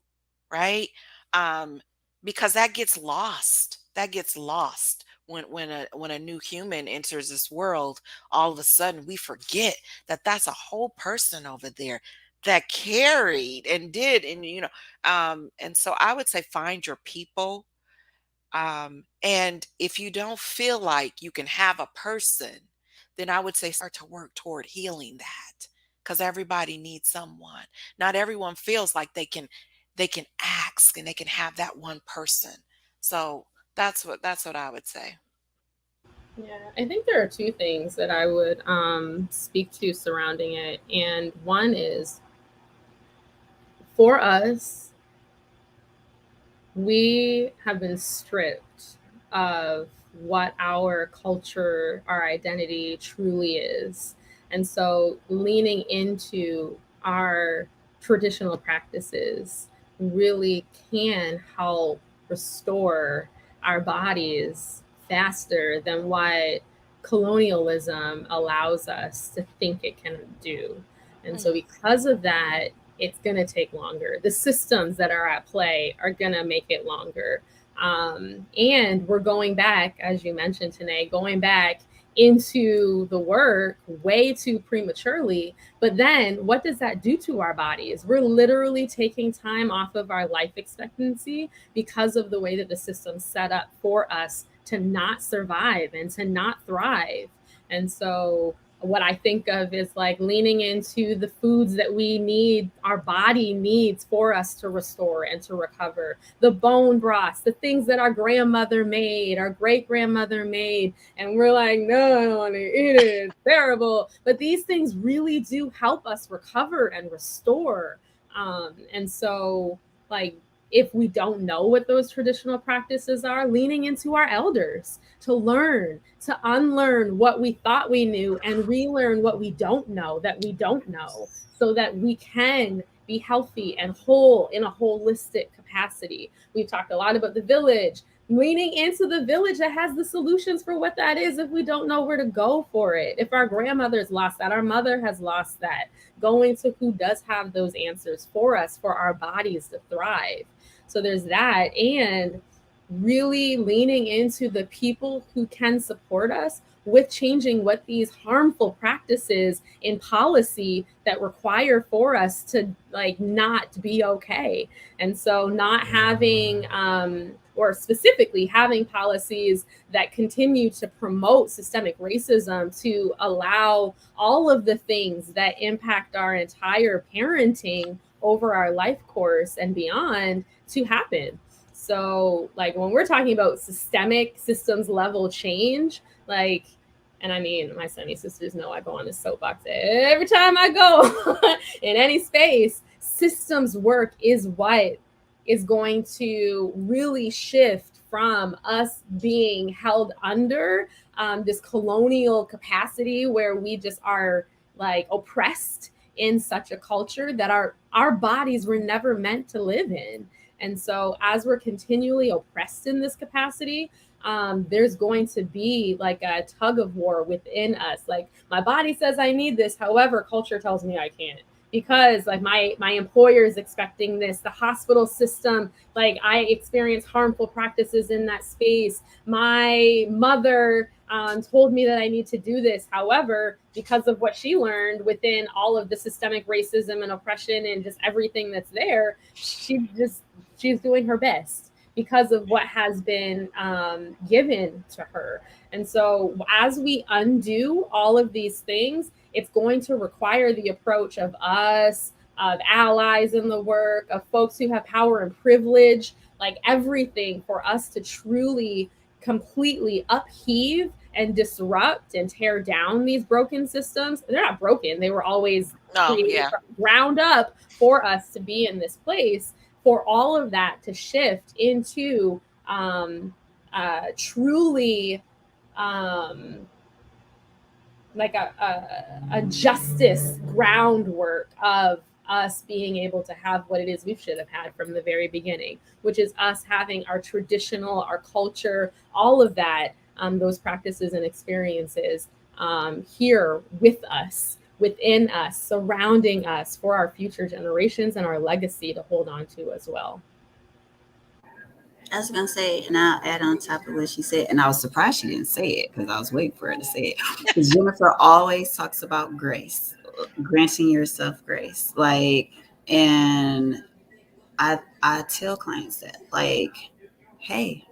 right? um because that gets lost when a new human enters this world. All of a sudden we forget that that's a whole person over there that carried and did, and so I would say find your people. And if you don't feel like you can have a person, then I would say start to work toward healing that, because everybody needs someone. Not everyone feels like they can ask and they can have that one person. So that's what I would say. Yeah, I think there are two things that I would speak to surrounding it. And one is for us, we have been stripped of what our culture, our identity truly is. And so leaning into our traditional practices really can help restore our bodies faster than what colonialism allows us to think it can do. And so, Mm, because of that, it's going to take longer. The systems that are at play are going to make it longer. And we're going back, as you mentioned, Tanae, going back into the work way too prematurely. But then what does that do to our bodies? We're literally taking time off of our life expectancy because of the way that the system's set up for us to not survive and to not thrive. And so what I think of is like leaning into the foods that we need, our body needs for us to restore and to recover. The bone broths, the things that our grandmother made, our great grandmother made. And we're like, no, I don't want to eat it. It's terrible. But these things really do help us recover and restore. And so, like, if we don't know what those traditional practices are, leaning into our elders to learn, to unlearn what we thought we knew and relearn what we don't know that we don't know, so that we can be healthy and whole in a holistic capacity. We've talked a lot about the village, leaning into the village that has the solutions for what that is if we don't know where to go for it. If our grandmother's lost that, our mother has lost that, going to who does have those answers for us, for our bodies to thrive. So there's that. And really leaning into the people who can support us with changing what these harmful practices in policy that require for us to like not be okay. And so not having or specifically having policies that continue to promote systemic racism, to allow all of the things that impact our entire parenting over our life course and beyond to happen. So, like, when we're talking about systemic systems level change, like, and I mean, my Sunny sisters know I go on this soapbox every time I go in any space. Systems work is what is going to really shift from us being held under this colonial capacity where we just are like oppressed in such a culture that our bodies were never meant to live in. And so, as we're continually oppressed in this capacity, there's going to be like a tug of war within us. Like, my body says I need this, however, culture tells me I can't, because like my employer is expecting this, the hospital system, like I experience harmful practices in that space, my mother told me that I need to do this, however, because of what she learned within all of the systemic racism and oppression and just everything that's there, she's doing her best because of what has been given to her. And so, as we undo all of these things, it's going to require the approach of us, of allies in the work, of folks who have power and privilege, like everything, for us to truly, completely upheave and disrupt and tear down these broken systems. They're not broken, they were always Oh, created yeah. from ground up for us to be in this place, for all of that to shift into truly um, like a justice groundwork of us being able to have what it is we should have had from the very beginning, which is us having our traditional, our culture, all of that, those practices and experiences here with us, within us, surrounding us for our future generations and our legacy to hold on to as well. I was gonna say, and I'll add on top of what she said, and I was surprised she didn't say it because I was waiting for her to say it. Because Jennifer always talks about grace, granting yourself grace, like, and I tell clients that, like, hey,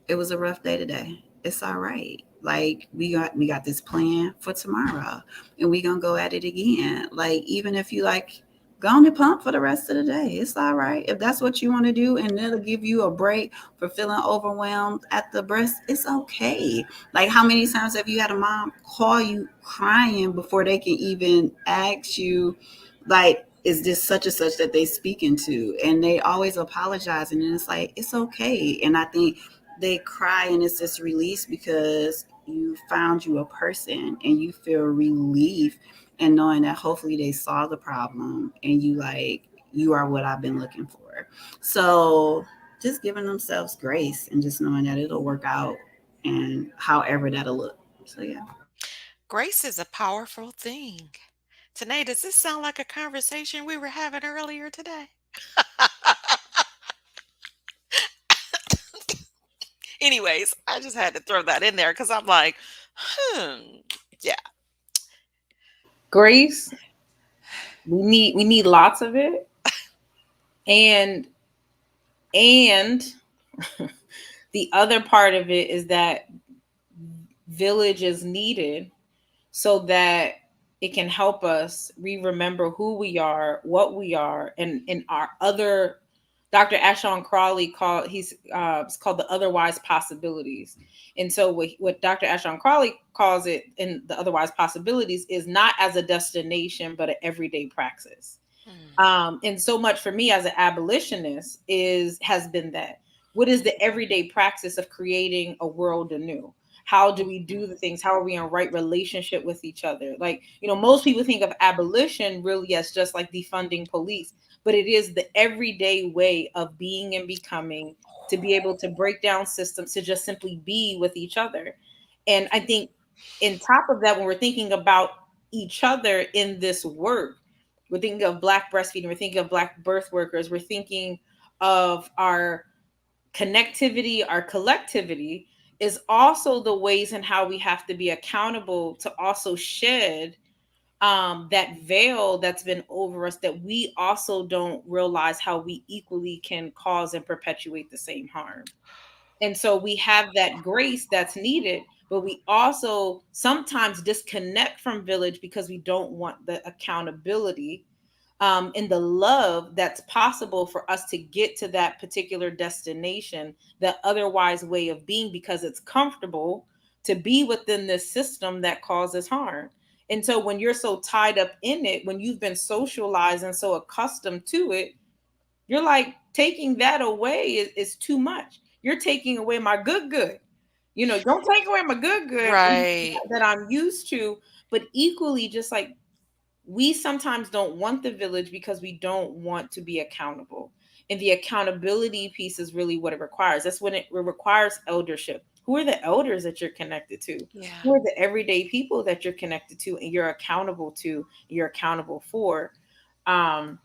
it was a rough day today. It's all right. Like, we got this plan for tomorrow, and we gonna go at it again. Like, even if you like go on and pump for the rest of the day, it's all right. If that's what you want to do, and it'll give you a break for feeling overwhelmed at the breast, it's okay. Like, how many times have you had a mom call you crying before they can even ask you, like, is this such and such that they speaking to? And they always apologize, and then it's like, it's okay. And I think they cry and it's this release because you found you a person and you feel relief and knowing that hopefully they saw the problem and you like, you are what I've been looking for. So just giving themselves grace and just knowing that it'll work out and however that'll look. So yeah. Grace is a powerful thing. Tanae, does this sound like a conversation we were having earlier today? Anyways, I just had to throw that in there because I'm like, hmm, yeah. Grace, we need lots of it, and and the other part of it is that village is needed so that it can help us remember who we are, what we are, and our other. Dr. Ashon Crawley called it's called the otherwise possibilities, and so what Dr. Ashon Crawley calls it in the otherwise possibilities is not as a destination but an everyday praxis. Mm, And so much for me as an abolitionist is has been that what is the everyday practice of creating a world anew? How do we do the things? How are we in right relationship with each other? Like, most people think of abolition really as just like defunding police, but it is the everyday way of being and becoming, to be able to break down systems, to just simply be with each other. And I think in top of that, when we're thinking about each other in this work, we're thinking of Black breastfeeding, we're thinking of Black birth workers, we're thinking of our connectivity, our collectivity is also the ways in how we have to be accountable to also shed that veil that's been over us, that we also don't realize how we equally can cause and perpetuate the same harm. And so we have that grace that's needed, but we also sometimes disconnect from village because we don't want the accountability, and the love that's possible for us to get to that particular destination, that otherwise way of being, because it's comfortable to be within this system that causes harm. And so when you're so tied up in it, when you've been socialized and so accustomed to it, you're like, taking that away is too much. You're taking away my good. Don't take away my good right. that I'm used to. But equally, just like, we sometimes don't want the village because we don't want to be accountable. And the accountability piece is really what it requires. That's when it requires eldership. Who are the elders that you're connected to? Yeah. Who are the everyday people that you're connected to and you're accountable to, you're accountable for? Um,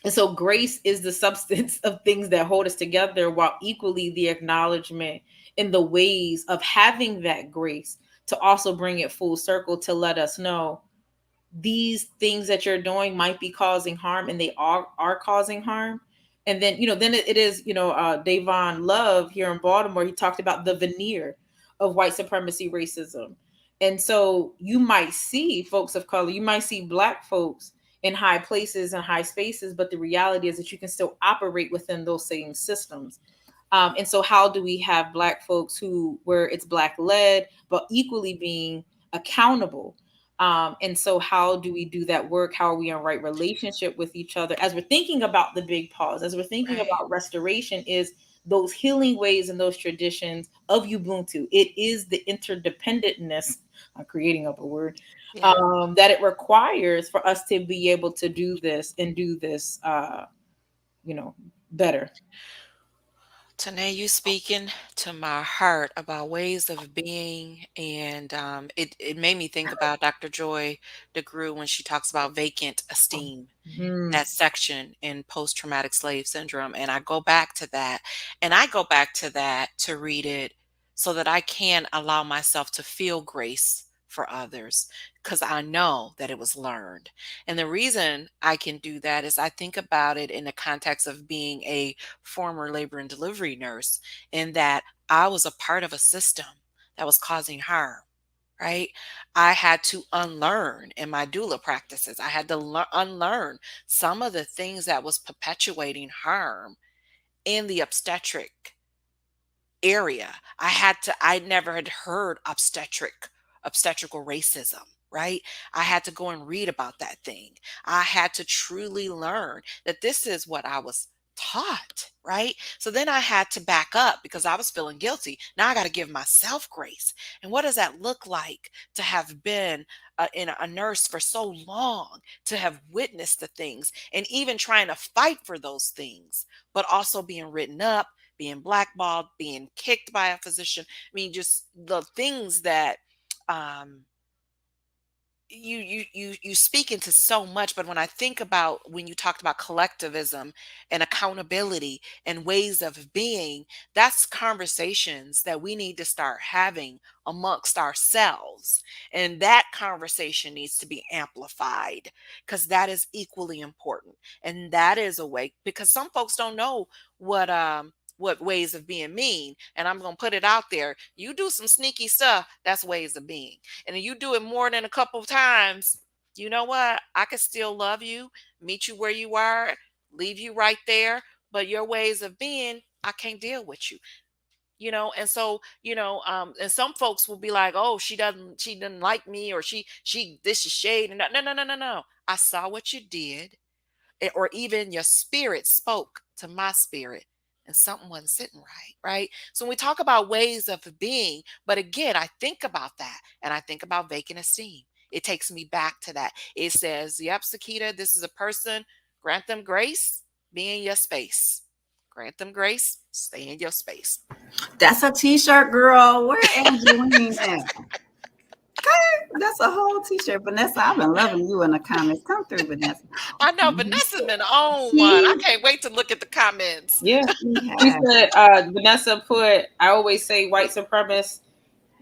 and so grace is the substance of things that hold us together, while equally the acknowledgement in the ways of having that grace to also bring it full circle, to let us know these things that you're doing might be causing harm, and they are causing harm. And then then it is, Davon Love here in Baltimore, he talked about the veneer of white supremacy racism. And so you might see folks of color, you might see Black folks in high places and high spaces, but the reality is that you can still operate within those same systems. And so how do we have Black folks who, where it's Black led, but equally being accountable? And so how do we do that work? How are we in right relationship with each other as we're thinking about the big pause, as we're thinking Right. about restoration? Is those healing ways and those traditions of Ubuntu. It is the interdependentness, I'm creating up a word, Yeah. that it requires for us to be able to do this and do this, better. Tanae, you speaking to my heart about ways of being, and it made me think about Dr. Joy DeGruy when she talks about vacant esteem, Mhm. that section in post traumatic slave syndrome. And I go back to that, and I go back to that to read it so that I can allow myself to feel grace for others, because I know that it was learned. And the reason I can do that is I think about it in the context of being a former labor and delivery nurse, in that I was a part of a system that was causing harm, right? I had to unlearn in my doula practices. I had to unlearn some of the things that was perpetuating harm in the area. I never had heard obstetrical racism, right? I had to go and read about that thing. I had to truly learn that this is what I was taught, right? So then I had to back up because I was feeling guilty. Now I got to give myself grace. And what does that look like to have been a nurse for so long, to have witnessed the things and even trying to fight for those things, but also being written up, being blackballed, being kicked by a physician. I mean, just the things that um, you speak into so much, but when I think about when you talked about collectivism and accountability and ways of being, that's conversations that we need to start having amongst ourselves, and that conversation needs to be amplified, because that is equally important. And that is a way, because some folks don't know what ways of being mean, and I'm going to put it out there: you do some sneaky stuff, that's ways of being. And you do it more than a couple of times, you know what? I can still love you, meet you where you are, leave you right there. But your ways of being, I can't deal with you. And so, and some folks will be like, oh, she doesn't like me, or she this is shade. And no, no, no, no, no. I saw what you did, or even your spirit spoke to my spirit, and something wasn't sitting right, right? So when we talk about ways of being, but again, I think about that, and I think about vacant esteem. It takes me back to that. It says, yep, Sakita, this is a person, grant them grace, be in your space. Grant them grace, stay in your space. That's a t-shirt, girl. Where Angeline at? That's a whole t-shirt. Vanessa, I've been loving you in the comments. Come through, Vanessa. I know Mhm. Vanessa's been on one. I See, can't wait to look at the comments. Yeah. we She have. said, Vanessa put, I always say white supremacist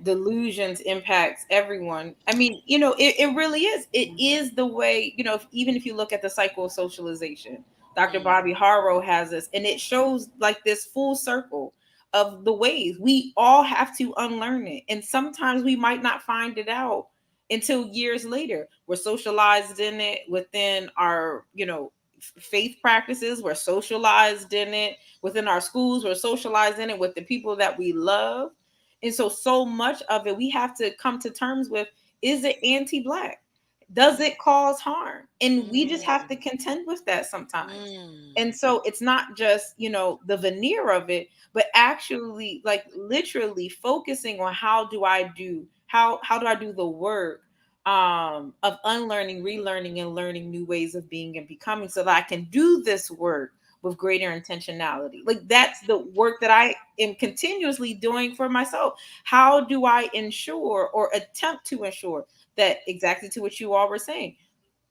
delusions impacts everyone. I mean, it really is. It is the way, even if you look at the cycle of socialization, Dr. Mm, Bobby Harrow has this, and it shows like this full circle of the ways we all have to unlearn it. And sometimes we might not find it out until years later. We're socialized in it within our, faith practices. We're socialized in it within our schools. We're socialized in it with the people that we love. And so much of it we have to come to terms with: is it anti-black? Does it cause harm? And we just have mm, to contend with that sometimes. mm. And so it's not just, the veneer of it, but actually like literally focusing on how do I do the work of unlearning, relearning, and learning new ways of being and becoming, so that I can do this work with greater intentionality. Like that's the work that I am continuously doing for myself. How do I ensure or attempt to ensure that, exactly to what you all were saying,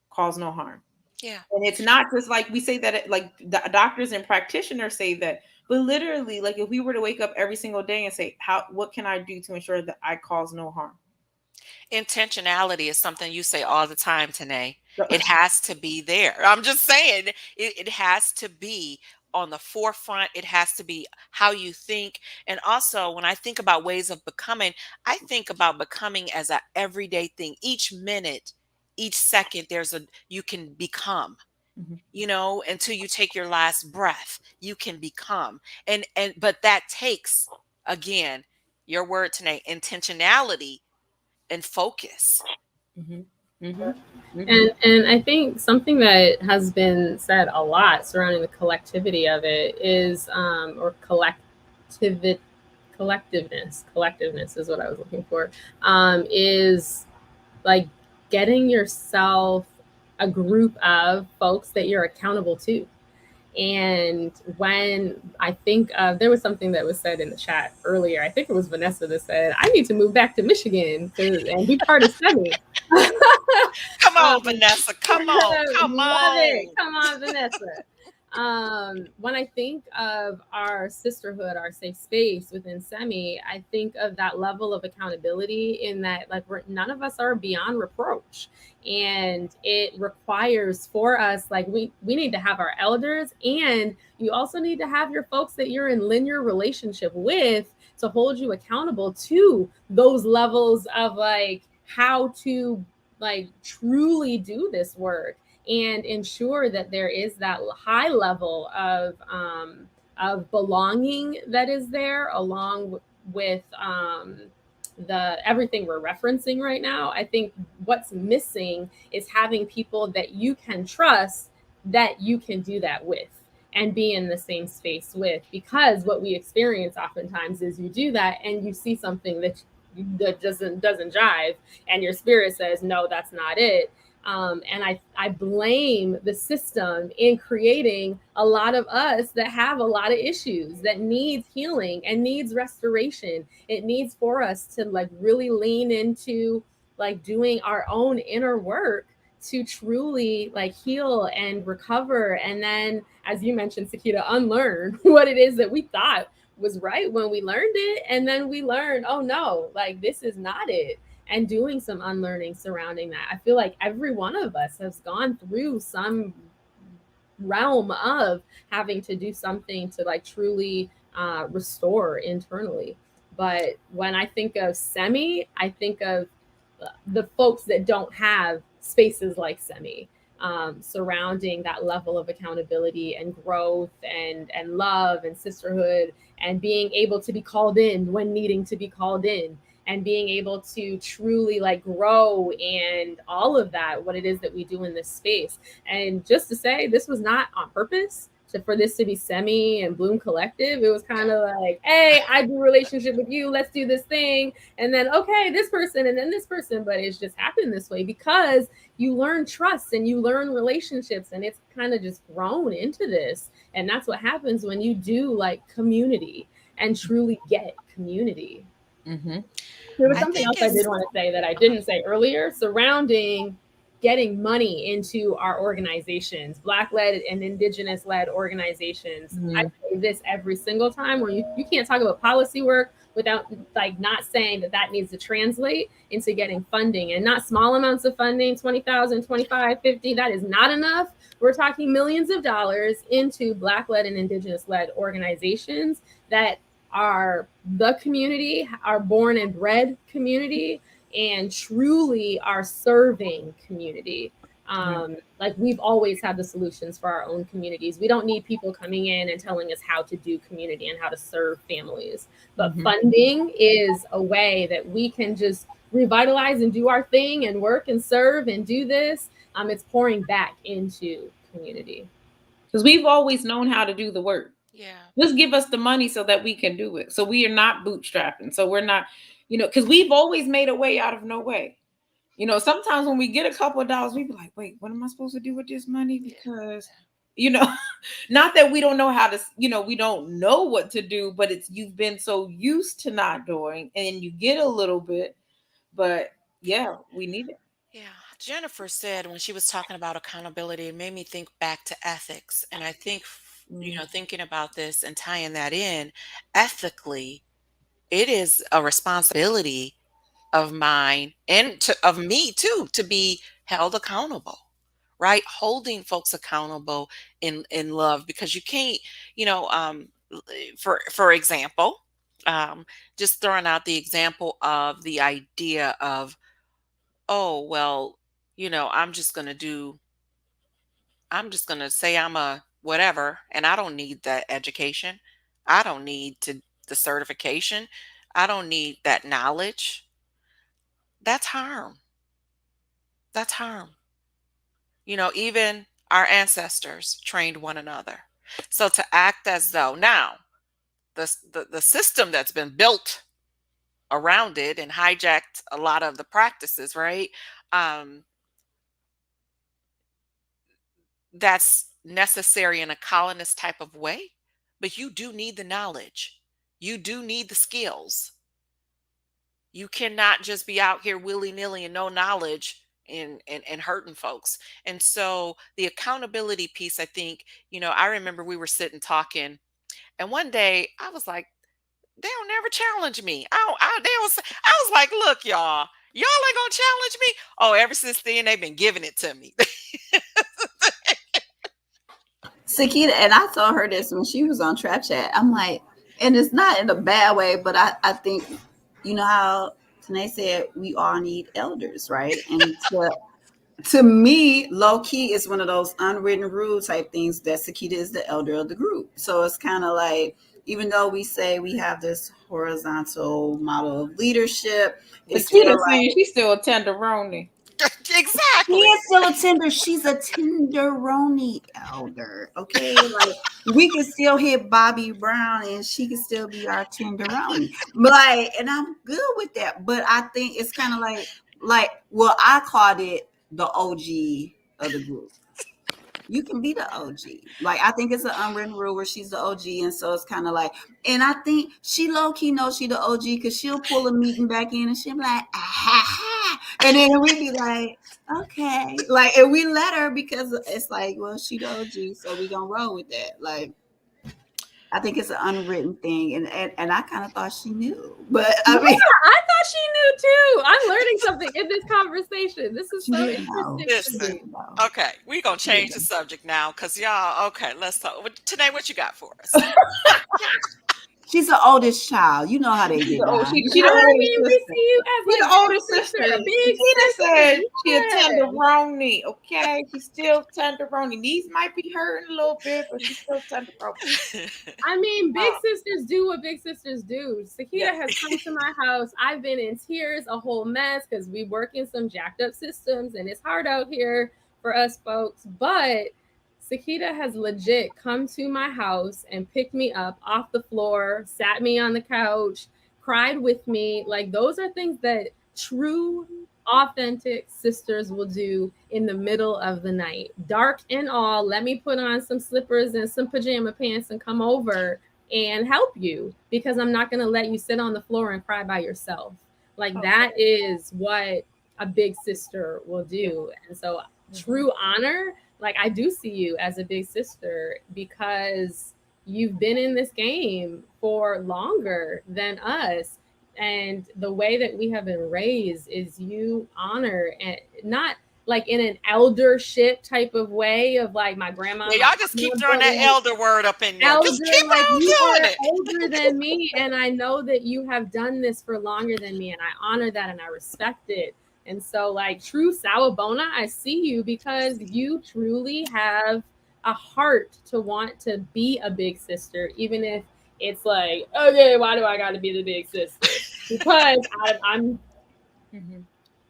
cause no harm? Yeah. And it's not just like we say that like doctors and practitioners say that, but literally, like if we were to wake up every single day and say, what can I do to ensure that I cause no harm? Intentionality is something you say all the time, Tanae. It has to be there. I'm just saying, it has to be on the forefront. It has to be how you think. And also, when I think about ways of becoming, I think about becoming as a everyday thing. Each minute, each second, you can become. Mhm. Until you take your last breath, you can become. But that takes, again, your word, Tanae, intentionality and focus. Mhm. Mhm. Mhm. And I think something that has been said a lot surrounding the collectivity of it is, or collectiveness is what I was looking for, is like getting yourself a group of folks that you're accountable to. And when I think of, there was something that was said in the chat earlier. I think it was Vanessa that said, I need to move back to Michigan and be part of SEMI. Come on, um, Vanessa. Come on. Come love it. on. Come on, Vanessa. When I think of our sisterhood, our safe space within SEMI, I think of that level of accountability in that, like, none of us are beyond reproach. And it requires for us, like, we need to have our elders, and you also need to have your folks that you're in linear relationship with to hold you accountable to those levels of like how to like truly do this work and ensure that there is that high level of belonging that is there along with the everything we're referencing right now. I think what's missing is having people that you can trust, that you can do that with and be in the same space with, because what we experience oftentimes is you do that and you see something that doesn't jive, and your spirit says no, that's not it. And I blame the system in creating a lot of us that have a lot of issues that needs healing and needs restoration. It needs for us to like really lean into like doing our own inner work to truly like heal and recover. And then, as you mentioned, Sakita, unlearn what it is that we thought was right when we learned it. And then we learned, oh no, like this is not it. And doing some unlearning surrounding that. I feel like every one of us has gone through some realm of having to do something to like truly restore internally. But when I think of semi, I think of the folks that don't have spaces like semi, surrounding that level of accountability and growth and love and sisterhood, and being able to be called in when needing to be called in, and being able to truly like grow and all of that, what it is that we do in this space. And just to say, this was not on purpose for this to be semi and Bloom Collective. It was kind of like, hey, I do relationship with you, let's do this thing, and then okay, this person, and then this person. But it's just happened this way because you learn trust and you learn relationships, and it's kind of just grown into this. And that's what happens when you do like community and truly get community. Mm-hmm. There was I something think else I did it's want to say that I didn't say earlier surrounding getting money into our organizations, Black led and Indigenous led organizations. I Mm-hmm. say this every single time where you can't talk about policy work without like not saying that that needs to translate into getting funding, and not small amounts of funding, 20,000, 25, 50. That is not enough. We're talking millions of dollars into Black led and Indigenous led organizations that are the community, our born and bred community, and truly are serving community. Like we've always had the solutions for our own communities. We don't need people coming in and telling us how to do community and how to serve families. But Mm-hmm. funding is a way that we can just revitalize and do our thing and work and serve and do this. It's pouring back into community. Because we've always known how to do the work. yeah. Just give us the money so that we can do it. So we are not bootstrapping. So we're not, because we've always made a way out of no way. Sometimes when we get a couple of dollars, we be like, wait, what am I supposed to do with this money? Yeah. Because, not that we don't know how to, we don't know what to do, but you've been so used to not doing, and you get a little bit, but yeah, we need it. Yeah. Jennifer said when she was talking about accountability, it made me think back to ethics. And I think, Mm. thinking about this and tying that in ethically, it is a responsibility of mine and of me too to be held accountable, right? Holding folks accountable in love, because you can't, for example, um, just throwing out the example of the idea of, oh well, I'm just going to say I'm a whatever, and I don't need that education. I don't need the certification. I don't need that knowledge. That's harm. That's harm. Even our ancestors trained one another. So to act as though now the system that's been built around it and hijacked a lot of the practices, right? Um, that's necessary in a colonist type of way, but you do need the knowledge. You do need the skills. You cannot just be out here willy-nilly and no knowledge and hurting folks. And so the accountability piece, I think, I remember we were sitting talking, and one day I was like, they don't never challenge me. I was like, look, y'all ain't gonna challenge me. Oh, ever since then they've been giving it to me. Sakita, and I told her this when she was on Trap Chat. I'm like, and it's not in a bad way, but I think, how Tanae said we all need elders, right? And to me, low key is one of those unwritten rule type things that Sakita is the elder of the group. So it's kind of like, even though we say we have this horizontal model of leadership, But it's Kita still saying like she's still a tenderoni. she Exactly. is still a tender. She's a tenderoni elder. Okay. Like we can still hit Bobby Brown and she can still be our tenderoni. But and I'm good with that. But I think it's kind of like, well, I called it the OG of the group. you can be the OG. Like I think it's an unwritten rule where she's the OG, and so it's kind of like, and I think she low key knows she the OG because she'll pull a meeting back in and she'll be like, ah, ha, ha. And then we be like, okay, like, and we let her because it's like, well, she the OG, so we gonna roll with that. Like, I think it's an unwritten thing, and I kind of thought she knew, but I Yeah, mean, I thought she knew too. I'm learning something in this conversation. This is she so didn't know. interesting to She Listen. me. didn't know. Okay, we're gonna She didn't change the know. subject now because y'all, okay, let's talk. Today, what you got for us? She's the oldest child. You know how they get Oh, down. she the I older mean, we sister. see you as She the like older big sister. sister, big Kita said sister. she a Yes. tenderoni. Okay, she's still tenderoni. Knees might be hurting a little bit, but she's still tenderoni. I mean, big Uh, sisters do what big sisters do. yeah. Sakita has come to my house. I've been in tears, a whole mess, because we work in some jacked up systems and it's hard out here for us folks. But Sakita has legit come to my house and picked me up off the floor, sat me on the couch, cried with me. Like, those are things that true, authentic sisters will do in the middle of the night. Dark and all, let me put on some slippers and some pajama pants and come over and help you because I'm not going to let you sit on the floor and cry by yourself. Like, that is what a big sister will do. And so, true honor, like, I do see you as a big sister because you've been in this game for longer than us, and the way that we have been raised is you honor, and not like in an eldership type of way of like my grandma, Yeah, my y'all just keep mama, throwing but that like elder word up in there. Just elder, keep like you on are doing it. older than me, and I know that you have done this for longer than me, and I honor that and I respect it. And so, like, true sawabona, I see you because you truly have a heart to want to be a big sister, even if it's like, okay, why do I got to be the big sister? Because I'm Mhm.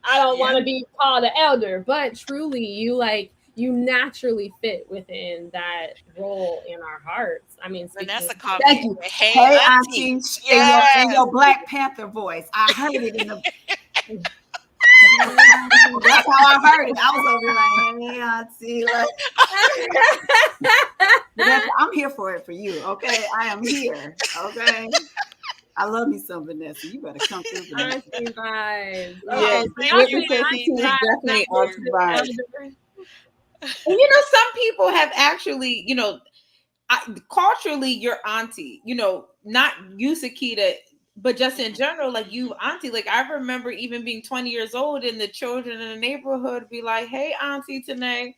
I don't Yeah. want to be called an elder, but truly, you naturally fit within that role in our hearts. I mean, speaking Vanessa of called Thank me, you. hey, Hey, auntie. Auntie, in Yes. your Black Panther voice. I heard it in the. Mhm. That's how I heard it. I was over here like, hey, Auntie. Like, Vanessa, I'm here for it for you. Okay. I am here. Okay. I love me some Vanessa. You better come through, Vanessa. Auntie vibes. Yeah, Okay, Oh, so thank y'all you, say Whitney auntie is auntie. vibes, not definitely Thank on you. to vibe. elder. And some people have actually, culturally, your auntie, not you, Sakita, but just in general, like you, auntie. Like I remember even being 20 years old and the children in the neighborhood be like, hey, auntie, today.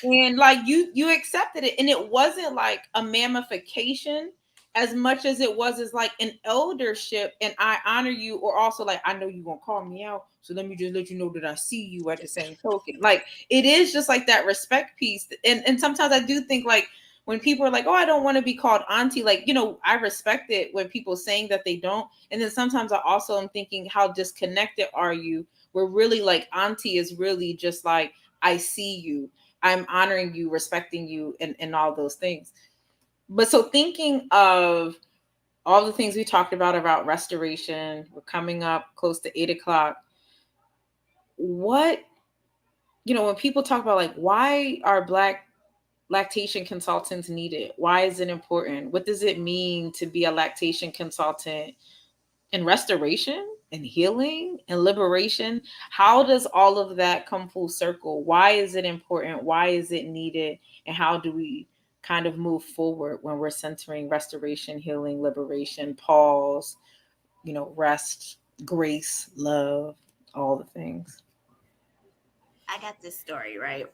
And like you accepted it. And it wasn't like a mammification as much as it was as like an eldership. And I honor you, or also like, I know you're going to call me out. So let me just let you know that I see you at the same token. Like it is just like that respect piece. And sometimes I do think like, when people are like, oh, I don't want to be called auntie, like, I respect it when people saying that they don't. And then sometimes I also am thinking, how disconnected are you? Where really like auntie is really just like, I see you, I'm honoring you, respecting you, and all those things. But so thinking of all the things we talked about restoration, we're coming up close to 8 o'clock. What, when people talk about like, why are Black lactation consultants needed? Why is it important? What does it mean to be a lactation consultant in restoration and healing and liberation? How does all of that come full circle? Why is it important? Why is it needed? And how do we kind of move forward when we're centering restoration, healing, liberation, pause, rest, grace, love, all the things? I got this story, right?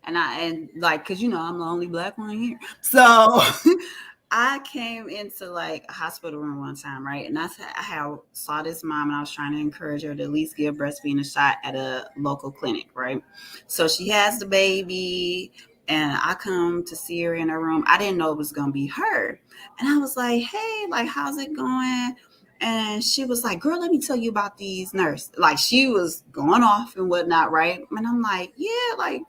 And like, cause I'm the only Black one here. So I came into like a hospital room one time, right? And I saw this mom and I was trying to encourage her to at least give breastfeeding a shot at a local clinic, right? So she has the baby and I come to see her in her room. I didn't know it was gonna be her. And I was like, hey, like, how's it going? And she was like, girl, let me tell you about these nurses. Like she was going off and whatnot, right? And I'm like, yeah, like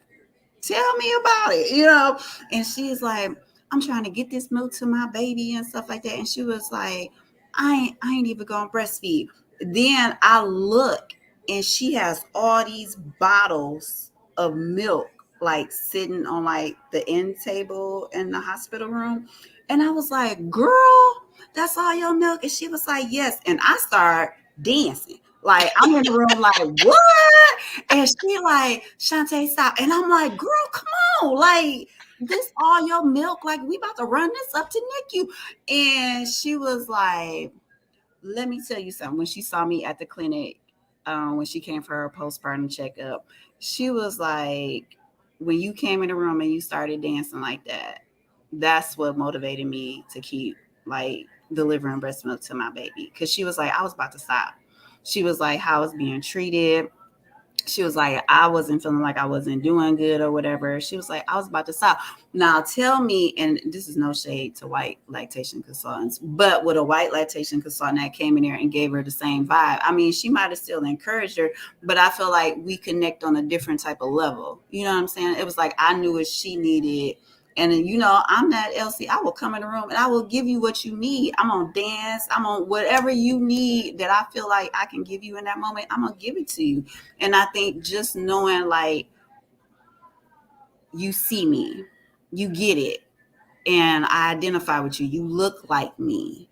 tell me about it. And she's like, I'm trying to get this milk to my baby and stuff like that. And she was like, I ain't even gonna breastfeed. Then I look and she has all these bottles of milk like sitting on like the end table in the hospital room. And I was like, girl, that's all your milk? And she was like, yes. And I start dancing. Like I'm in the room like, what? And she like, Shantae, stop. And I'm like, girl, come on. Like, this all your milk? Like, we about to run this up to NICU. And she was like, let me tell you something. When she saw me at the clinic, when she came for her postpartum checkup, she was like, when you came in the room and you started dancing like that, that's what motivated me to keep like delivering breast milk to my baby. Cause she was like, I was about to stop. She was like, how I was being treated. She was like, I wasn't feeling like I wasn't doing good or whatever. She was like, I was about to stop. Now tell me, and this is no shade to white lactation consultants, but with a white lactation consultant that came in there and gave her the same vibe, I mean, she might have still encouraged her, but I feel like we connect on a different type of level. You know what I'm saying? It was like I knew what she needed. And you know, I'm that Elsie. I will come in the room and I will give you what you need. I'm gonna dance. I'm on whatever you need that I feel like I can give you in that moment. I'm gonna give it to you. And I think just knowing like you see me, you get it, and I identify with you. You look like me.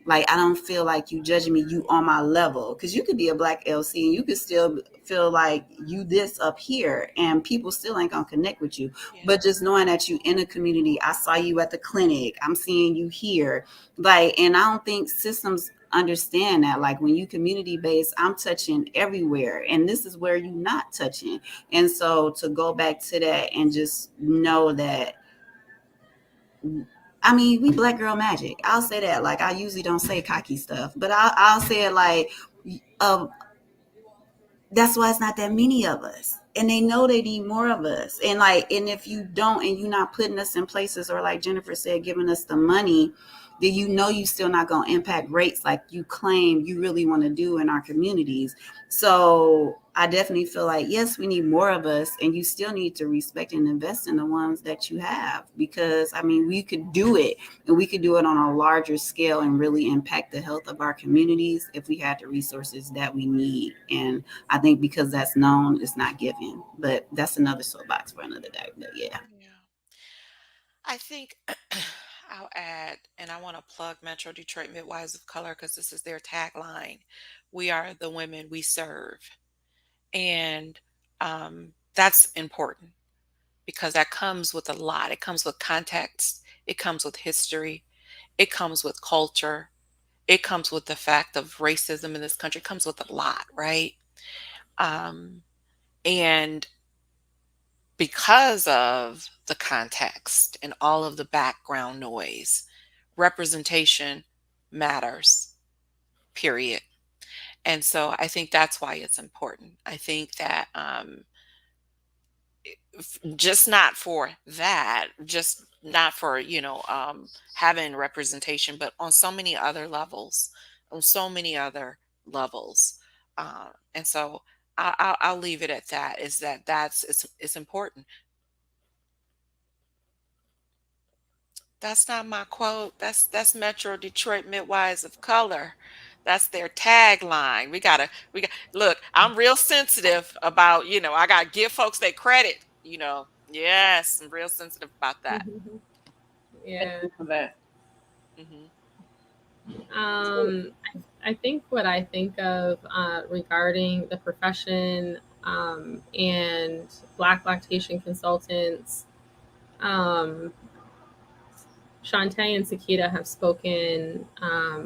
Like I don't feel like you judging me. You on my level, because you could be a black LC and you could still feel like you this up here, and people still ain't gonna connect with you. Yeah. But just knowing that you in a community, I saw you at the clinic. I'm seeing you here, like, and I don't think systems understand that. Like when you community based, I'm touching everywhere, and this is where you not touching. And so to go back to that and just know that, I mean, we black girl magic. I'll say that. Like I usually don't say cocky stuff, but I'll say it like, uh, that's why it's not that many of us, and they know they need more of us. And like, and if you don't, and you're not putting us in places, or like Jennifer said, giving us the money, then you know you still not going to impact rates like you claim you really want to do in our communities. So I definitely feel like, yes, we need more of us, and you still need to respect and invest in the ones that you have, because I mean, we could do it, and we could do it on a larger scale and really impact the health of our communities if we had the resources that we need. And I think because that's known, it's not given. But that's another soapbox for another day. But yeah. Yeah. I think I'll add, and I want to plug Metro Detroit Midwives of Color because this is their tagline. We are the women we serve. And that's important because that comes with a lot. It comes with context, it comes with history, it comes with culture, it comes with the fact of racism in this country, it comes with a lot, right? Um, and because of the context and all of the background noise, representation matters, period. And so I think that's why it's important. I think that just not for that, just not for, having representation, but on so many other levels, on so many other levels. And so I'll leave it at that. Is that it's important. That's not my quote. That's Metro Detroit Midwives of Color. That's their tagline. We got look, I'm real sensitive about, I gotta give folks their credit. Yes, I'm real sensitive about that. Thank Yeah. you for that. Hmm. Um, I think what I think of regarding the profession and Black lactation consultants, um, Shantae and Sakita have spoken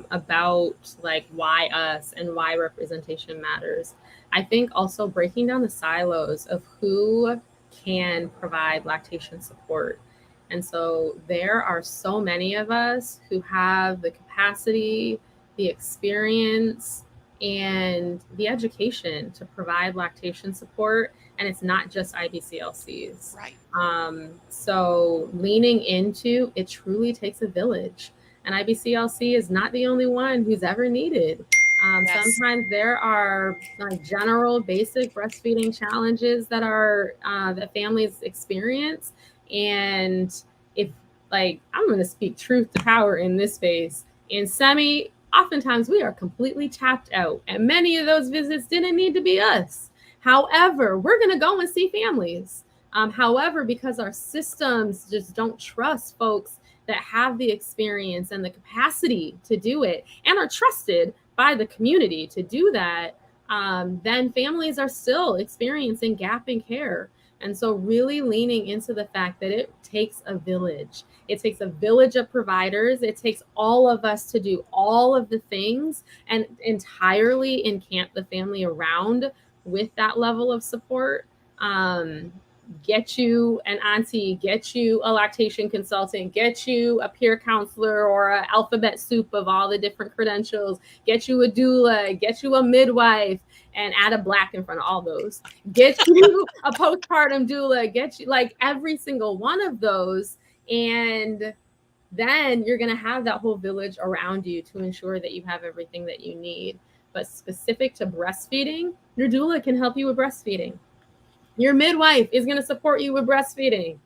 about like why us and why representation matters. I think also breaking down the silos of who can provide lactation support. And so there are so many of us who have the capacity, the experience, and the education to provide lactation support. And it's not just IBCLCs. Right. So leaning into it truly takes a village. And IBCLC is not the only one who's ever needed. Yes. Sometimes there are like general basic breastfeeding challenges that are that families experience. And if like I'm going to speak truth to power in this space, in semi, oftentimes we are completely tapped out, and many of those visits didn't need to be us. However, we're going to go and see families However, because our systems just don't trust folks that have the experience and the capacity to do it and are trusted by the community to do that, then families are still experiencing gap in care. And so, really leaning into the fact that it takes a village. It takes a village of providers. It takes all of us to do all of the things and entirely encamp the family around with that level of support. Um, get you an auntie, get you a lactation consultant, get you a peer counselor or an alphabet soup of all the different credentials, get you a doula, get you a midwife, and add a black in front of all those. Get you a postpartum doula, get you like every single one of those. And then you're going to have that whole village around you to ensure that you have everything that you need. But specific to breastfeeding, your doula can help you with breastfeeding. Your midwife is going to support you with breastfeeding.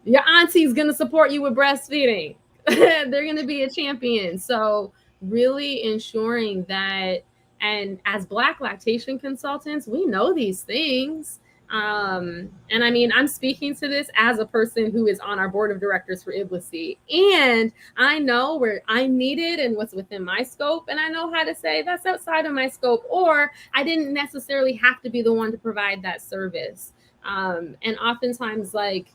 Your auntie is going to support you with breastfeeding. They're going to be a champion. So, really ensuring that, and as Black lactation consultants, we know these things. And I mean, I'm speaking to this as a person who is on our board of directors for IBLSI. And I know where I'm needed and what's within my scope. And I know how to say that's outside of my scope, or I didn't necessarily have to be the one to provide that service. And oftentimes, like,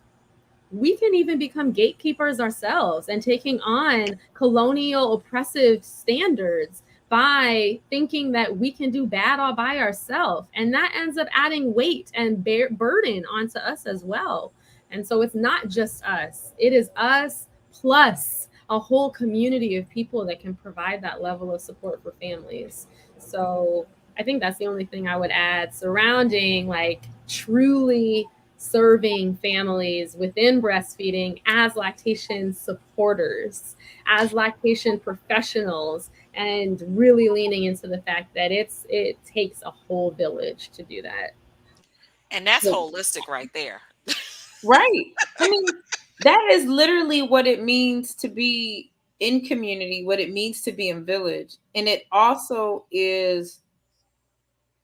we can even become gatekeepers ourselves and taking on colonial oppressive standards by thinking that we can do bad all by ourselves. And that ends up adding weight and burden onto us as well. And so it's not just us, it is us plus a whole community of people that can provide that level of support for families. So I think that's the only thing I would add surrounding like truly serving families within breastfeeding as lactation supporters, as lactation professionals, and really leaning into the fact that it takes a whole village to do that. And that's holistic right there. Right. I mean, that is literally what it means to be in community, what it means to be in village. And it also is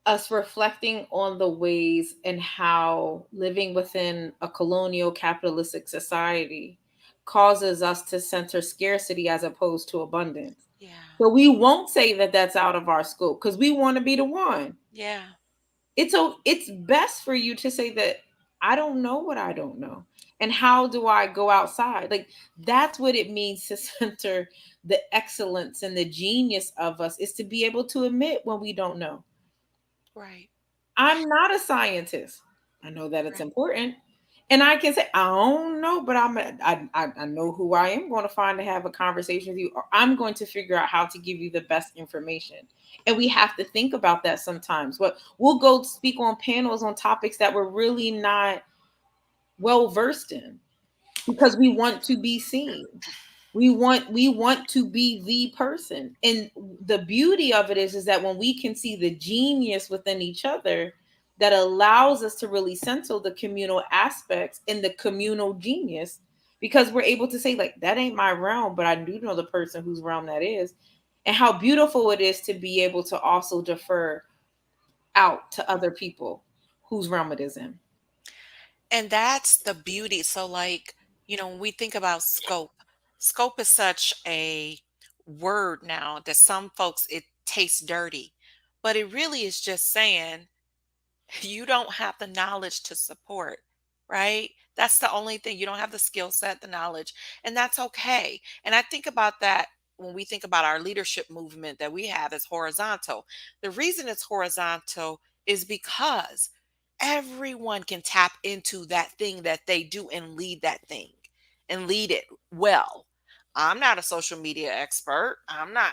us reflecting on the ways and how living within a colonial capitalistic society causes us to center scarcity as opposed to abundance. Yeah. So we won't say that that's out of our scope because we want to be the one. Yeah. It's best for you to say that I don't know what I don't know. And how do I go outside? Like that's what it means to center the excellence and the genius of us is to be able to admit when we don't know. Right. I'm not a scientist. I know that it's Right. important. And I can say, I don't know, but I know who I am going to find to have a conversation with you, or I'm going to figure out how to give you the best information. And we have to think about that sometimes. What we'll go speak on panels on topics that we're really not well versed in because we want to be seen. We want to be the person. And the beauty of it is that when we can see the genius within each other, that allows us to really center the communal aspects in the communal genius, because we're able to say like that ain't my realm, but I do know the person whose realm that is. And how beautiful it is to be able to also defer out to other people whose realm it is in. And that's the beauty. So, like, when we think about scope, scope is such a word now that some folks, it tastes dirty, but it really is just saying you don't have the knowledge to support, right? That's the only thing. You don't have the skill set, the knowledge, and that's okay. And I think about that when we think about our leadership movement that we have as horizontal. The reason it's horizontal is because everyone can tap into that thing that they do and lead that thing and lead it well. I'm not a social media expert. I'm not,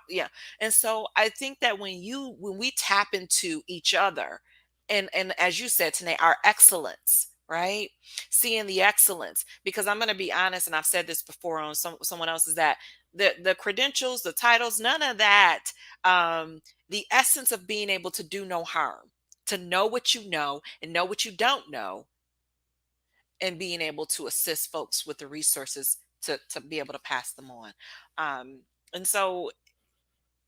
yeah. And so I think that when we tap into each other, and as you said tonight, our excellence, right? Seeing the excellence, because I'm going to be honest, and I've said this before on someone else, is that the credentials, the titles, none of that. The essence of being able to do no harm, to know what you know and know what you don't know, and being able to assist folks with the resources to be able to pass them on. Um, and so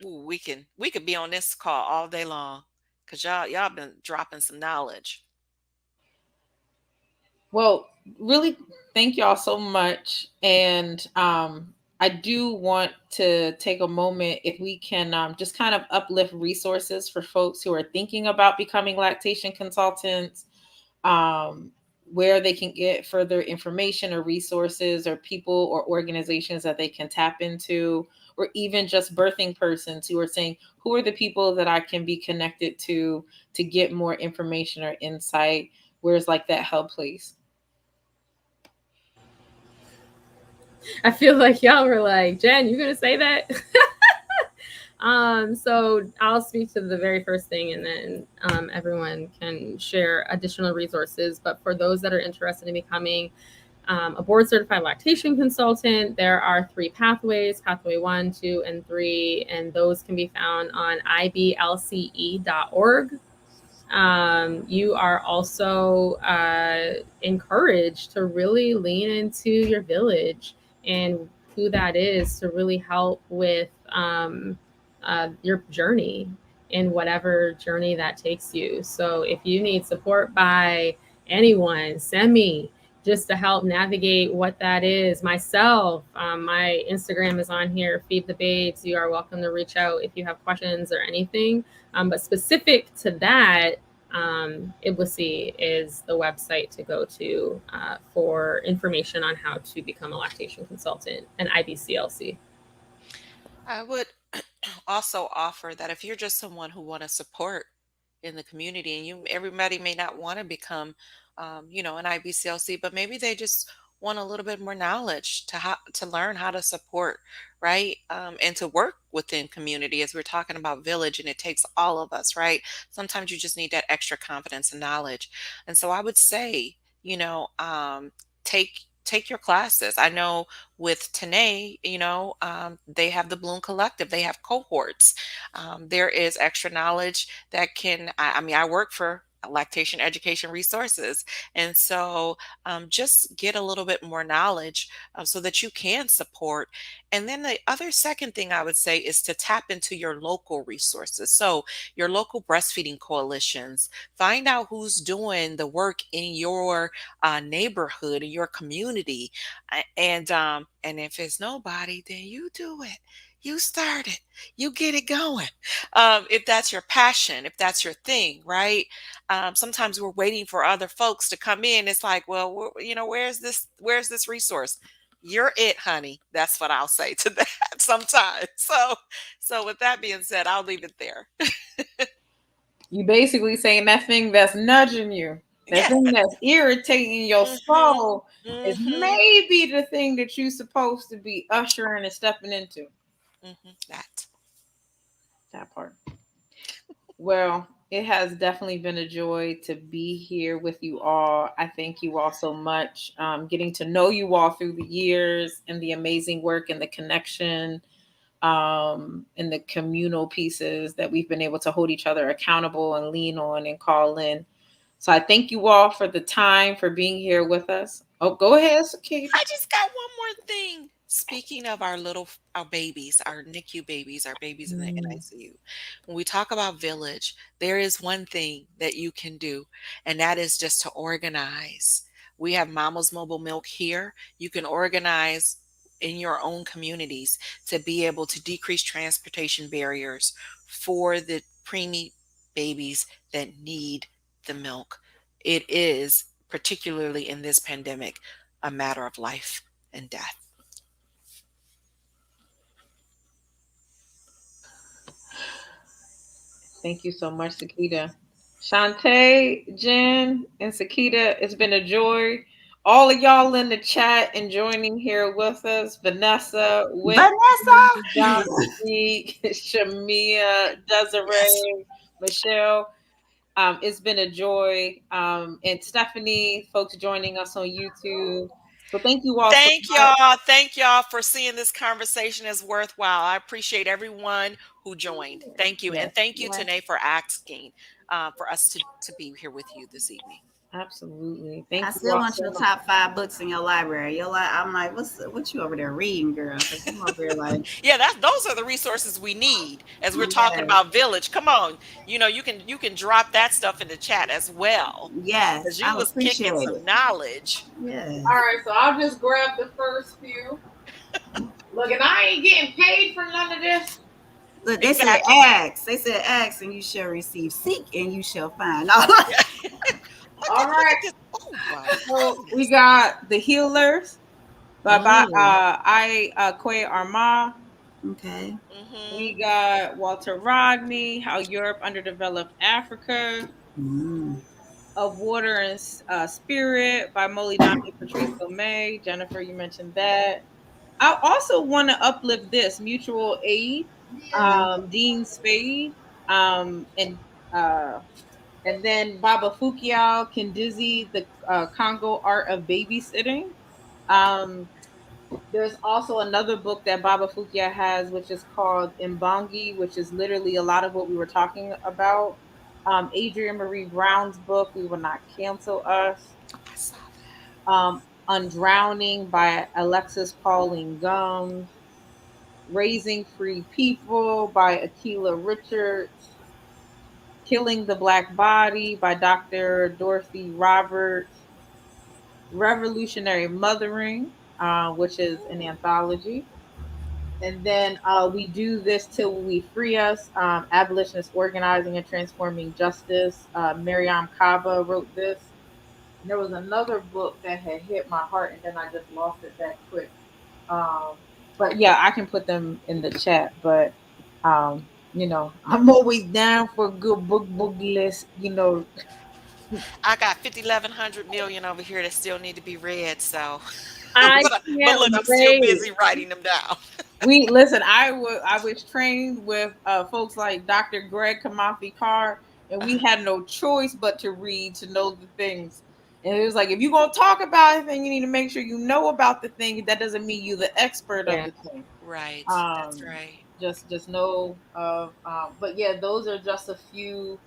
ooh, we could be on this call all day long because y'all been dropping some knowledge. Well, really, thank y'all so much. And I do want to take a moment if we can just kind of uplift resources for folks who are thinking about becoming lactation consultants, um, where they can get further information or resources or people or organizations that they can tap into, or even just birthing persons who are saying, who are the people that I can be connected to get more information or insight? Where's like that help place? I feel like y'all were like, Jen, you gonna say that? So I'll speak to the very first thing, and then everyone can share additional resources. But for those that are interested in becoming a board certified lactation consultant, there are three pathways: pathway 1, 2, and 3, and those can be found on iblce.org. You are also encouraged to really lean into your village and who that is to really help with your journey in whatever journey that takes you. So if you need support by anyone, send me just to help navigate what that is. Myself, my Instagram is on here, Feed the Babes. You are welcome to reach out if you have questions or anything. But specific to that, IBLISI is the website to go to for information on how to become a lactation consultant, and IBCLC. I would also offer that if you're just someone who want to support in the community, and you everybody may not want to become an IBCLC, but maybe they just want a little bit more knowledge to learn how to support, right? And to work within community, as we're talking about village, and it takes all of us, right? Sometimes you just need that extra confidence and knowledge. And so I would say, take your classes. I know with Tanae, they have the Bloom Collective, they have cohorts. There is extra knowledge that I mean, I work for lactation education resources. And so just get a little bit more knowledge so that you can support. And then the other second thing I would say is to tap into your local resources. So your local breastfeeding coalitions, find out who's doing the work in your neighborhood, in your community. And if it's nobody, then you do it. You start it. You get it going. If that's your passion, if that's your thing, right? Sometimes we're waiting for other folks to come in. It's like, well, where's this? Where's this resource? You're it, honey. That's what I'll say to that sometimes. So with that being said, I'll leave it there. You basically saying that thing that's nudging you, that Yeah. thing that's irritating your Hmm. soul is Hmm. maybe the thing that you're supposed to be ushering and stepping into. That. That part. Well, it has definitely been a joy to be here with you all. I thank you all so much. Getting to know you all through the years and the amazing work and the connection and the communal pieces that we've been able to hold each other accountable and lean on and call in. So I thank you all for the time, for being here with us. Oh, go ahead, Sakita. I just got one more thing. Speaking of our babies, our NICU babies, our babies in the Mm. NICU, when we talk about village, there is one thing that you can do, and that is just to organize. We have Mama's Mobile Milk here. You can organize in your own communities to be able to decrease transportation barriers for the preemie babies that need the milk. It is, particularly in this pandemic, a matter of life and death. Thank you so much, Sakita. Shantae, Jen, and Sakita, it's been a joy. All of y'all in the chat and joining here with us. Vanessa, Whitney, Vanessa. Dominique, Shamia, Yes. Desiree, Michelle. It's been a joy. And Stephanie, folks joining us on YouTube. So thank you all so Thank much. y'all. Thank y'all for seeing this conversation as worthwhile. I appreciate everyone who joined. Thank you. Yes, And thank you, yes. Tanae, for asking for us to be here with you this evening. Absolutely. I Thank you still all want so your much. top 5 books in your library. I'm like, what you over there reading, girl? Because I'm over there like, Yeah, those are the resources we need as we're talking yes, about village. Come on, you can drop that stuff in the chat as well, yes, because you I was appreciate kicking it. some knowledge. All Yes. right, so I'll just grab the first few. Look, and I ain't getting paid for none of this. Look, they said Exactly. ask. They said ask and you shall receive. Seek and you shall find. All Look right. at this. Oh my So we goodness. got The Healers by Mm, I Kwe Arma. okay. Hmm. We got Walter Rodney, How Europe Underdeveloped Africa, Mm. Of Water and Spirit by Molinami Patrice May. Jennifer, you mentioned that. I also want to uplift this Mutual Aid, Dean Spade, and uh, then Baba Fukiao Kindizi, the Congo Art of Babysitting. Um, there's also another book that Baba Fukia has, which is called Imbangi, which is literally a lot of what we were talking about. Adrienne Marie Brown's book, We Will Not Cancel Us. I saw that. Undrowning by Alexis Pauline Gumbs. Raising Free People by Akila Richards. Killing the Black Body by Dr. Dorothy Roberts. Revolutionary Mothering, which is an anthology. And then We Do This Till We Free Us, Abolitionist Organizing and Transforming Justice. Miriam Kaba wrote this. And there was another book that had hit my heart, and then I just lost it that quick. Um, but yeah, I can put them in the chat. But I'm always down for a good book list. I got 50, 1100 million over here that still need to be read. So, I but can't look, I'm still wait. busy writing them down. We listen. I was trained with folks like Dr. Greg Kamathi Carr, and we had no choice but to read to know the things. And it was like, if you're gonna talk about anything, you need to make sure you know about the thing. That doesn't mean you the expert of Yeah. the thing. Right. That's Um, right. just know of. But yeah, those are just a few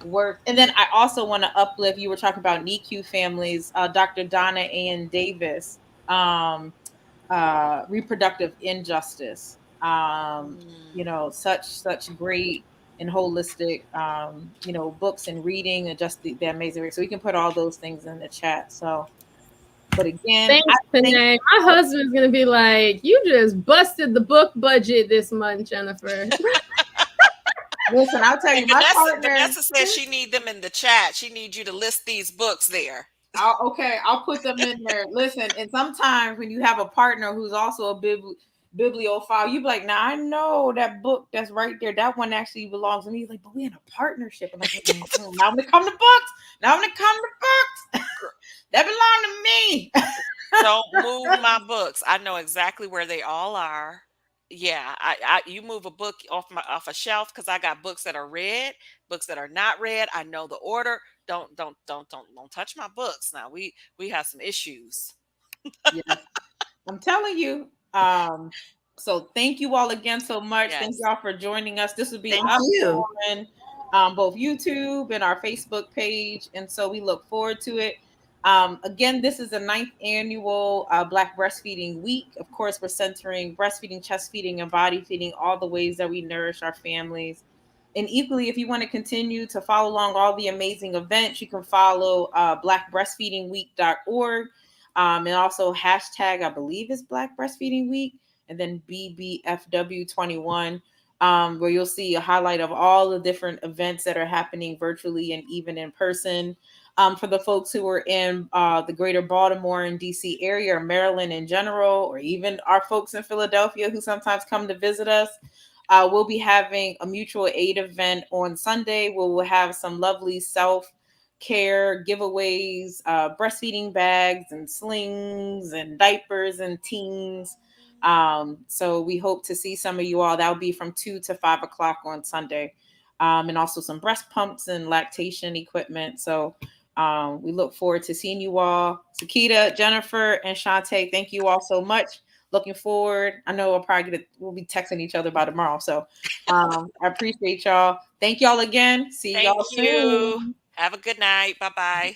works. And then I also want to uplift. You were talking about NICU families. Dr. Donna Ann Davis. Reproductive injustice. Mm. Such great and holistic, books and reading and just the amazing. So we can put all those things in the chat. So, but again, I Thanks, thank Panay. My husband's gonna be like, "You just busted the book budget this month, Jennifer." listen. I'll tell And you, my partner. Vanessa says she need them in the chat. She needs you to list these books there. Okay, I'll put them in there. Listen, and sometimes when you have a partner who's also a bibliophile, you be like, "Now I know that book that's right there. That one actually belongs to me." He's like, "But we in a partnership." I'm like, "Now when it come to books, now when it come to books, that belong to me." Don't move my books. I know exactly where they all are. Yeah, you move a book off a shelf because I got books that are read, books that are not read. I know the order. Don't touch my books. Now we have some issues. Yes. I'm telling you. So thank you all again so much. Thank Yes. y'all for joining us. This will be Thank up you. on both YouTube and our Facebook page, and so we look forward to it. Again, this is the ninth annual Black Breastfeeding Week. Of course, we're centering breastfeeding, chest feeding, and body feeding, all the ways that we nourish our families. And equally, if you want to continue to follow along all the amazing events, you can follow blackbreastfeedingweek.org, and also hashtag, I believe is Black Breastfeeding Week, and then BBFW21, where you'll see a highlight of all the different events that are happening virtually and even in person. For the folks who are in the greater Baltimore and DC area, or Maryland in general, or even our folks in Philadelphia who sometimes come to visit us, we'll be having a mutual aid event on Sunday where we'll have some lovely self-care giveaways, breastfeeding bags and slings and diapers and teens. So we hope to see some of you all. That'll be from 2 to 5 o'clock on Sunday. And also some breast pumps and lactation equipment. So we look forward to seeing you all. Sakita, Jennifer, and Shantae, thank you all so much. Looking forward. I know we'll be texting each other by tomorrow. So I appreciate y'all. Thank y'all again. See y'all Thank you. soon. Have a good night. Bye bye.